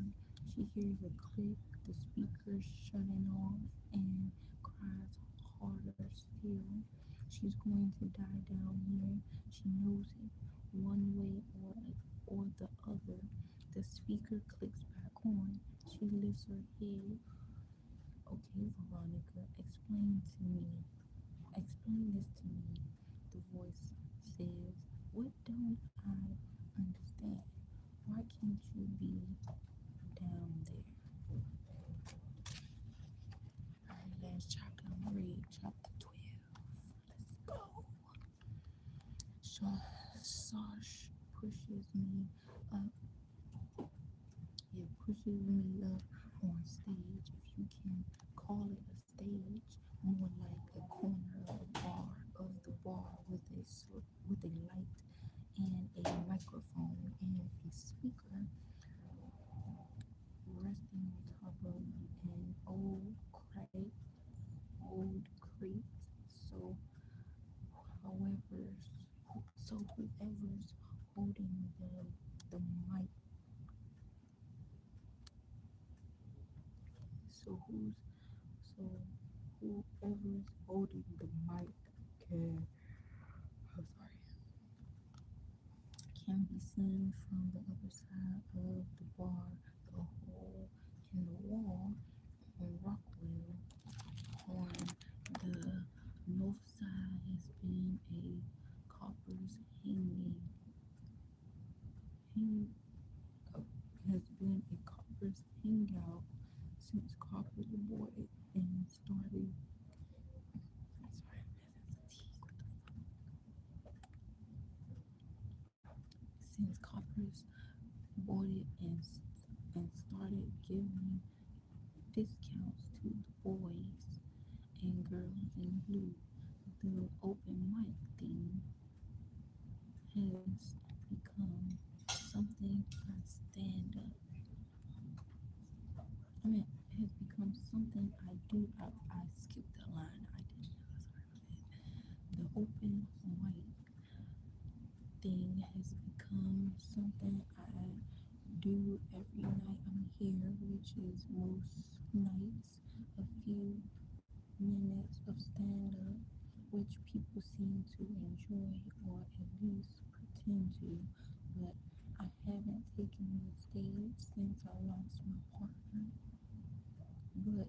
She hears a click, the speaker shutting off, and cries harder still. She's going to die down here. She knows it, one way or the other. The speaker clicks back on. She lifts her head. Okay, Veronica, explain to me. Explain this to me. The voice says, what don't I understand? Why can't you be down there? Alright, last chapter. I'm ready. Chapter 12. Let's go. So, Sash pushes me up. It pushes me up on stage, if you can call it a stage, more like a corner of the bar with a light and a microphone and a speaker resting on top of an old crate. So, whoever's holding the mic, so so whoever's holding the mic can, I'm sorry, can be seen from the other side of the bar. The hole in the wall on Rockwell on the north side has been a copper's hang, has been a copper's hangout since coppers aborted and started. I'm sorry, I'm having fatigue. Since coppers aborted and started giving discounts to the boys and girls in blue, the open mic thing has become something I stand up. I mean, it has become something I do. I skipped a line. I didn't know. Sorry about that. The open mic thing has become something I do every night I'm here, which is most nights a few minutes of stand up, which people seem to enjoy or at least pretend to. But I haven't taken the stage since I lost my partner. But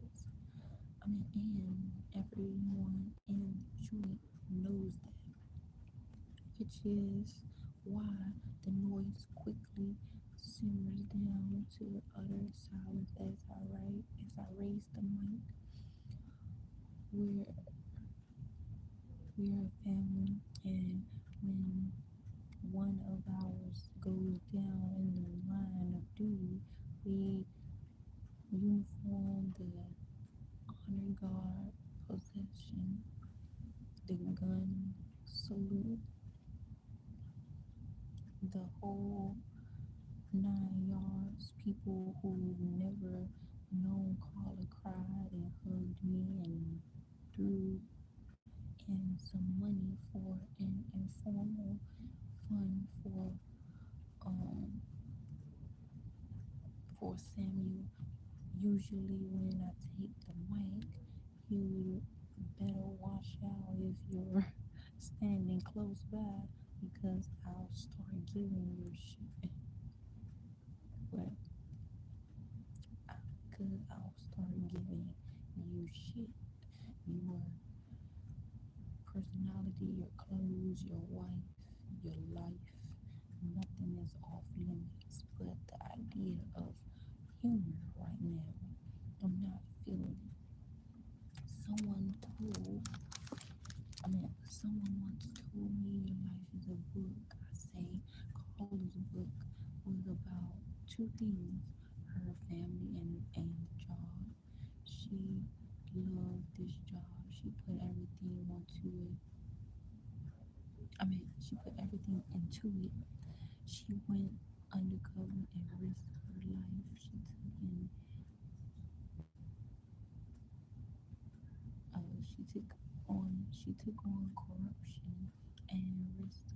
and everyone in the joint knows that, which is why the noise quickly simmers down to utter silence as I raise the mic. We're we're a family, and when one of ours goes down in the line of duty, we uniform the honor guard possession, the gun salute, the whole 9 yards. People who've never known Carla cried and hugged me and threw in some money for an informal fund um for Samuel. Usually when I take the mic, you better watch out if you're standing close by because I'll start giving you shit. But because I'll start giving you shit. Your personality, your clothes, your wife, your life. Nothing is off limits. But the idea of humor right now, I'm not feeling it. Someone told, someone once told me your life is a book. I say, Carla's book was about two things: her family and the job. She loved this job. She put everything onto it. She put everything into it. She went undercover and risked her life. She took on corruption and risked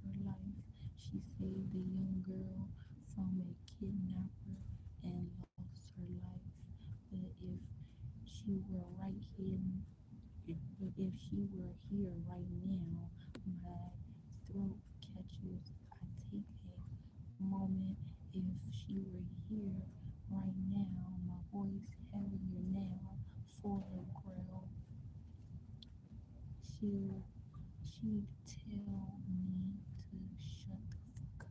her life. She saved a young girl from a kidnapper she were right here, if she were here right now, my throat catches. I take a moment. If she were here right now, my voice heavier now, full of growl. She'll she'd tell me to shut the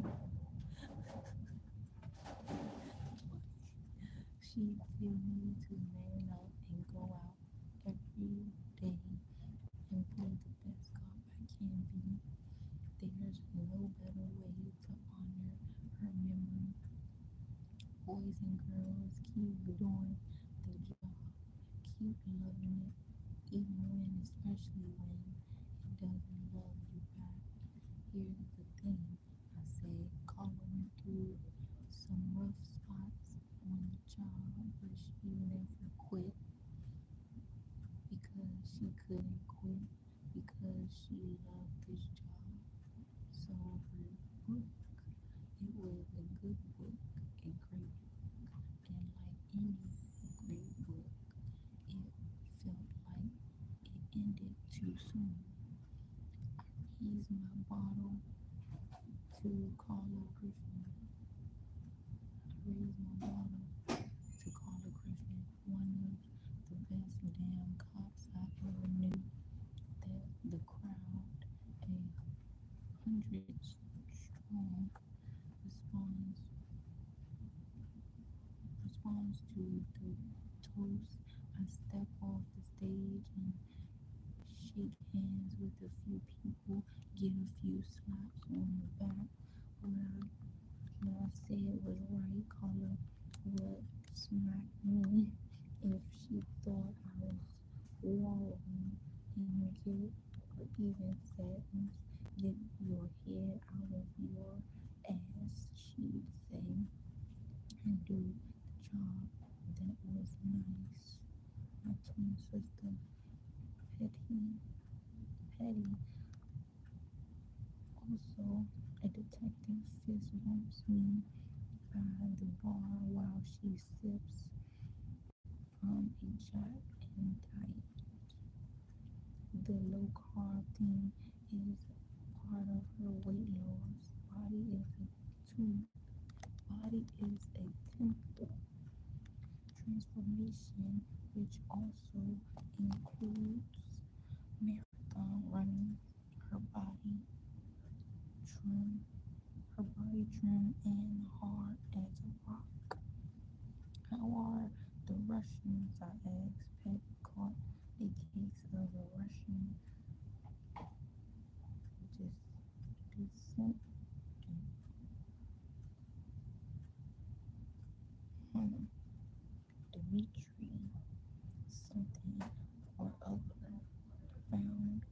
fuck up. She'd tell me to man up and go out every day and play the best golf I can be. There's no better way to honor her memory. Boys and girls, keep doing the job. Keep loving it, even when, especially when it doesn't love you back. Here's the thing, I say, Carla went through some rough spots on the job, but she never quit because she couldn't quit because she loved this job. So her book, it was a good book, a great book, and like any great book, it felt like it ended too soon. I raised my bottle to Carla Griffin. I raised my bottle to Carla Griffin, one of the best damn cops I ever knew. The crowd, a hundred strong, responds responds to the toast. I step off the stage and shake hands with a few people, get a few slaps on the back. What I said was right. Carla would smack me if she thought I was wallowing in guilt or even sadness. Get your head out of your ass, she'd say, and do the job. That was nice. My twin sister, Petty, Petty, also a detective, fist bumps me by the bar while she sips from a Jack and Diet. The low carb thing is part of her weight loss. Too, body is a temple. Transformation, which also includes marathon running, her body trim, her body trim and hard as a rock. How are the Russians? I asked. Pet caught a case of a Russian descent. Dmitri something or other found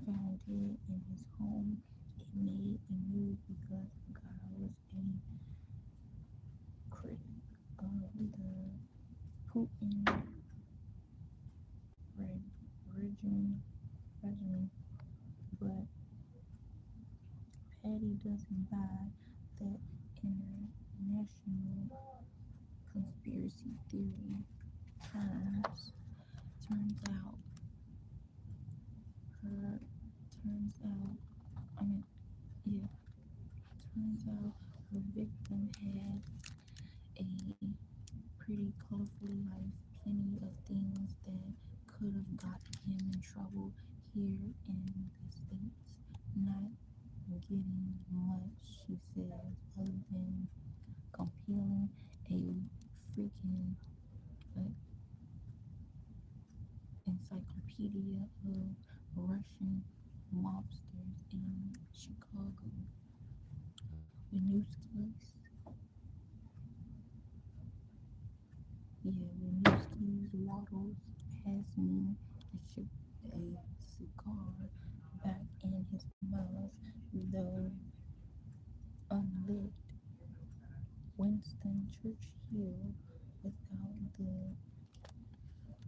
found it in his home. It made the news because the guy was a critic of the Putin regime, regime. But Patty doesn't buy the international conspiracy theory. Turns out her turns out I mean yeah turns out her victim had a pretty colorful life, plenty of things that could have gotten him in trouble here in the States. Not getting much, she says, other than compiling a freaking uh, encyclopedia of Russian mobsters in Chicago. Winooski's, Winooski's waddles past me, a cigar back in his mouth, though unlit. Winston Churchill, without the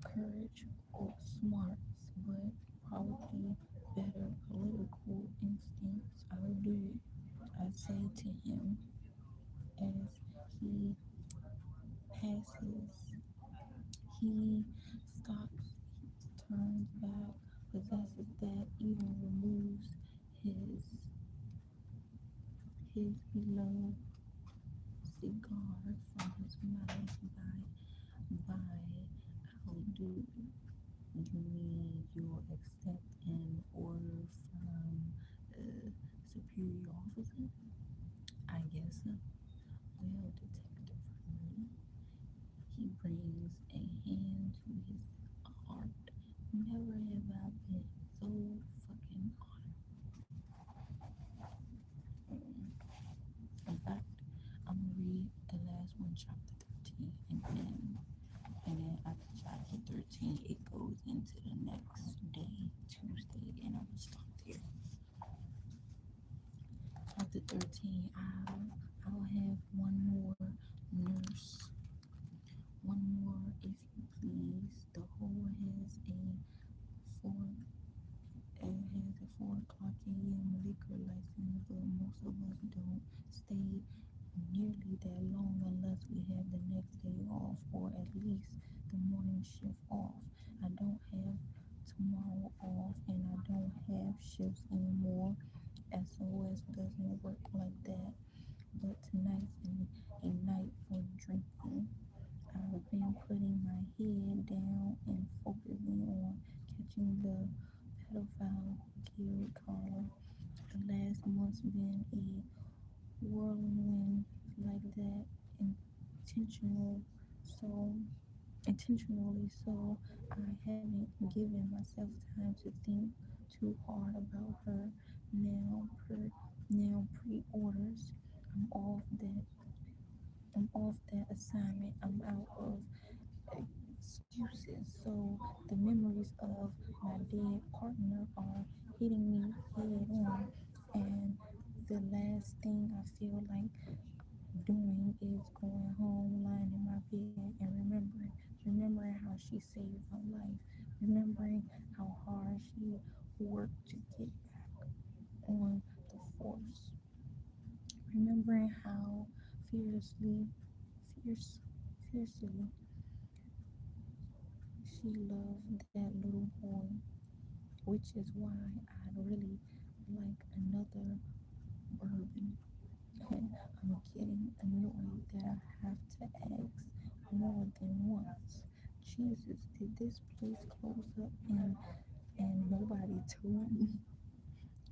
courage or smarts, but probably better political instincts. I'll do it, I say to him as he passes, he stops, turns back, possesses that, even removes his his beloved cigar from his mouth by how do you mean you'll accept an order from a superior officer? I guess so. Well, Detective Harney, he brings a hand to his heart. Never have I been so fucking honored. In fact, I'm gonna read the last one, chapter 13, and then after chapter 13, it goes into the next day, Tuesday, and I'm gonna stop there. Chapter 13, I'll have one more nurse. One more, if you please. The whole four has a 4 o'clock a.m. liquor license, but most of us don't stay nearly that long unless we have the next day off or at least the morning shift off. I don't have tomorrow off and I don't have shifts anymore. SOS doesn't work like that. But tonight's a night for drinking. I've been putting my head down and focusing on catching the pedophile who killed Carla. The last month's been a whirlwind like that, intentional so intentionally so. I haven't given myself time to think too hard about her. Now pre-orders. I'm off that I'm off that assignment. I'm out of excuses. So the memories of my dead partner are hitting me head on. And the last thing I feel like doing is going home, lying in my bed, and remembering how she saved my life, remembering how hard she worked to get back on the force, remembering how fierce, fiercely she loved that little boy, which is why I'd really like another bourbon. I'm getting annoyed that I have to ask more than once. Jesus, did this place close up and nobody told me?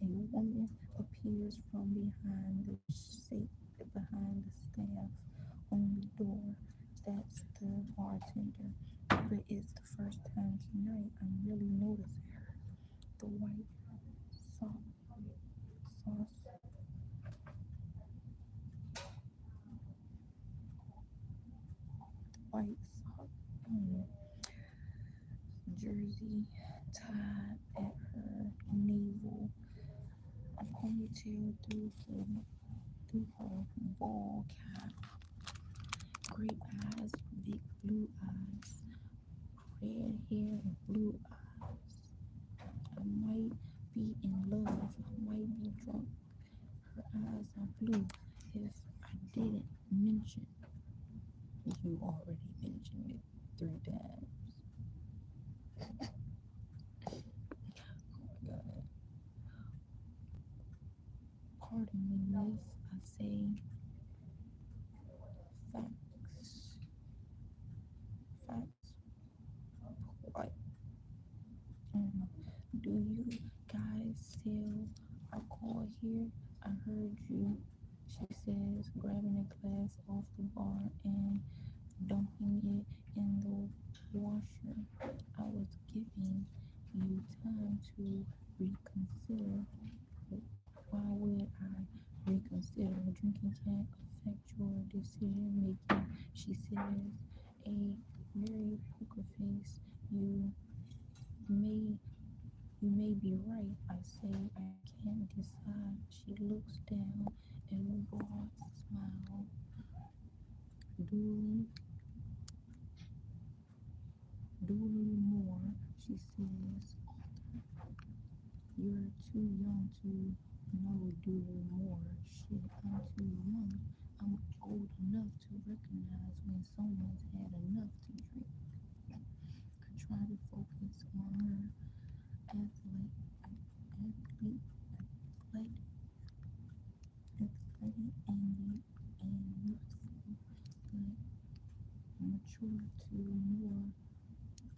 A woman appears from behind the staff on the door. That's the bartender. But it's the first time tonight I'm really noticing her. The white sauce, white sock, jersey tied at her navel, a ponytail through her ball cap, great eyes, big blue eyes, red hair and blue eyes. I might be in love, I might be drunk. Her eyes are blue. If I didn't mention, you already mentioned it 3 times. Oh my God. Pardon me, miss. I say facts. Facts. What? Um, do you guys sell alcohol here? I heard you. She says, grabbing a glass off the bar and dumping it in the washer. I was giving you time to reconsider. Why would I reconsider? Drinking can't affect your decision making. She says, a very poker face. May you may be right. I say I can't decide. She looks down and a broad smile. Dooley, Dooley Moore, she says, you're too young to know Dooley Moore. Shit, I'm too young. I'm old enough to recognize when someone's had enough to drink. I try to focus on her athlete, athlete, athletic, athletic and youthful, but mature to more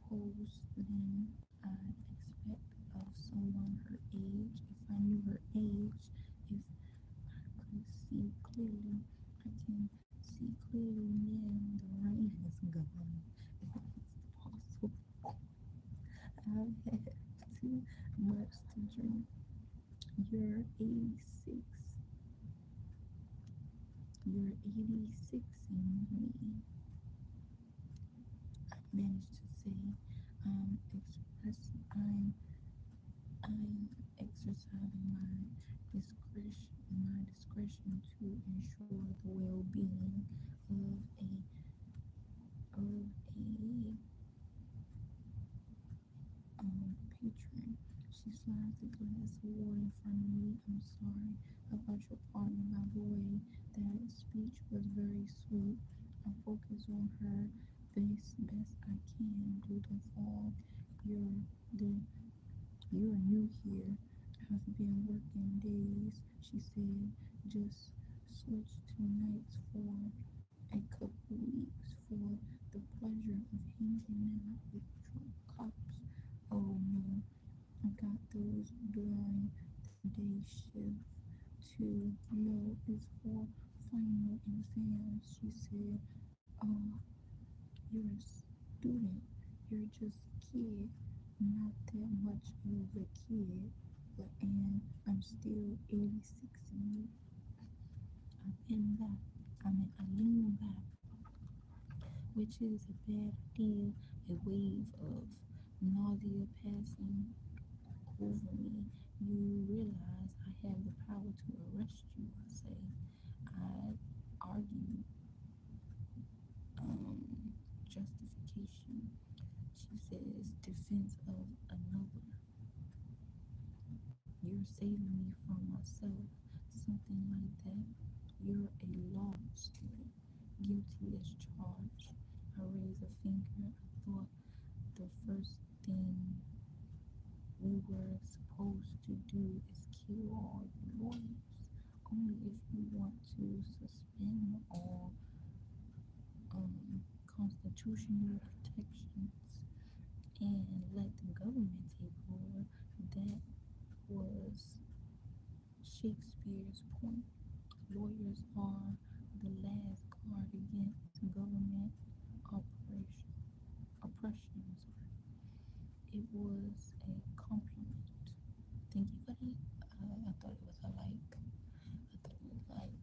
pose than I'd expect of someone her age. If I knew her age, if I could see clearly, I can see clearly now the rain has gone. It's possible I've had too much to drink. You're 86. You're 86 in me. I managed to say, I'm exercising my discretion to ensure the well-being of a patron. She slides a glass of water in front of me. I'm sorry about your partner, by the way. That speech was very sweet. I focus on her best I can through the fog. You're the you're new here. I've been working days, she said. Just switch to nights for a couple weeks for the pleasure of hanging out with drunk cops. Oh no, I got those during the day shift too. No, it's for final exams, she said. Oh, you're a student. You're just a kid. Not that much of a kid, but and I'm still 86 in you. I'm in back. I lean back, which is a bad idea. A wave of nausea passing over me. You realize I have the power to arrest you, I say. I argue justification. She says defense of another. You're saving me from myself. Something like that. You're a law student. Guilty as charged. I raise a finger. I thought the first thing we were supposed to do is kill all the lawyers. Only if you want to suspend all constitutional protections and let the government take over. That was Shakespeare's point. Lawyers are the last guard against government operation, oppression. Sorry. It was a compliment. Thank you for that. I thought it was a like. I thought it was like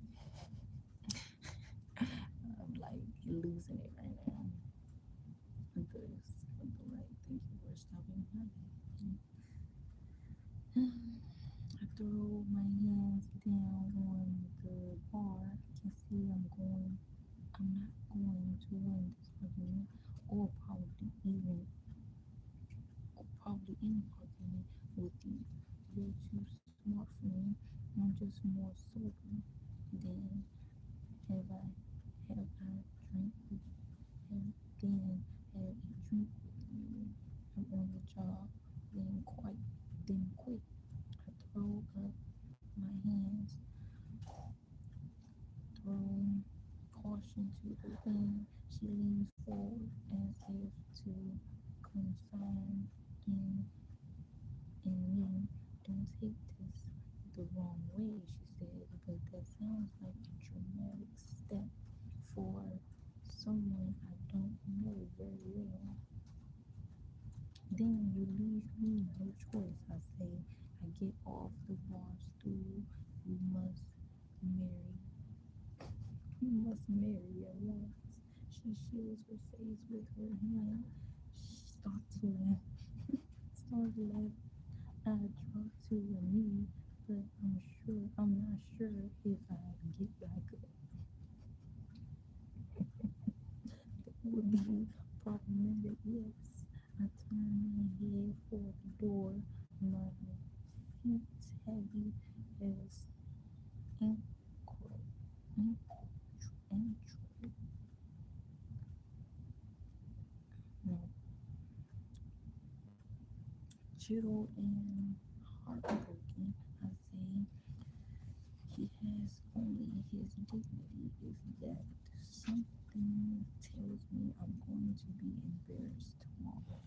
I'm like losing it right now. This for the like. Thank you for stopping by. I throw my hands down on the bar. I can see I'm not going to win this argument or probably any argument with you. You're too smart for me. I'm just more sober than have I drink with have a drink with you. I'm on the job, then quit. I throw up my hands, throwing caution to the wind. She leans forward as if to confide in me. Don't take this the wrong way, she said, but that sounds like a dramatic step for someone I don't know very well. Then you leave me no choice, I say. I get off the bar stool. You must marry. You must marry at once. She shields her face with her hand. She starts to laugh. Starts to laugh. I drop to a knee, but I'm not sure if I get back up. That would be problematic, yes. I turn my head for the door, my feet heavy as ankle, ankle, ankle. belittled and heartbroken. I say he has only his dignity is left. Something tells me I'm going to be embarrassed tomorrow.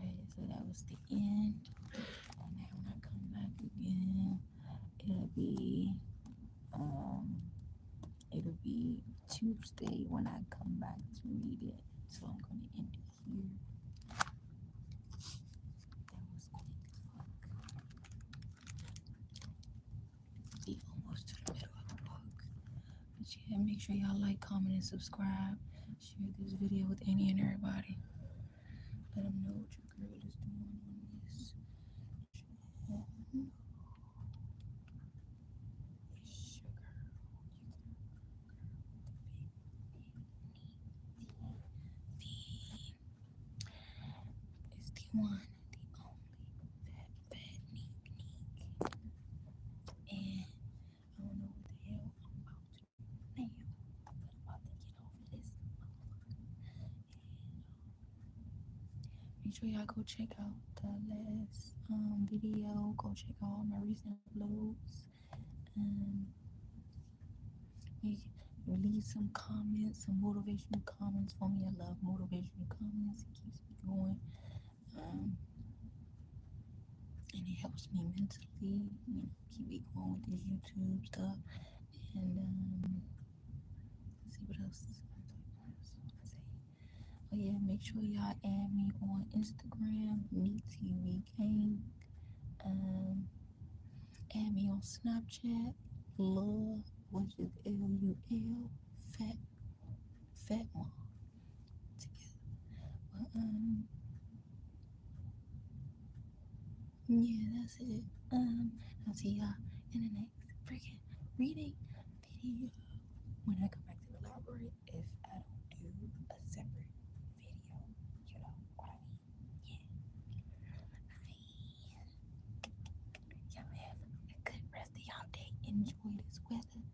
Alright, so that was the end. And now when I come back again, it'll be um it'll be Tuesday when I come back to read it. So I'm gonna end it here. That was quick as fuck. Be almost to the middle of the book. But yeah, make sure y'all like, comment, and subscribe. Share this video with any and everybody. Let them know what your girl is doing on this. It's your girl. It's the one, the only, fat Nique. And I don't know what the hell I'm about to do now, but I'm about to get off of this motherfucker. Make sure y'all go check out the last video. Go check out all my recent uploads. Um, leave some comments, some motivational comments for me. I love motivational comments. It keeps me going. And it helps me mentally, keep me going with this YouTube stuff. And let's see what else. Let's see. Oh yeah, make sure y'all add me on Instagram, Nique Gang. Add me on Snapchat, Love, which is LUL, fat mom together. But yeah, that's it. I'll see y'all in the next freaking reading video when I come back to the library. If I don't do a separate video, you know what I mean? Yeah. Y'all have a good rest of y'all day. Enjoy this weather.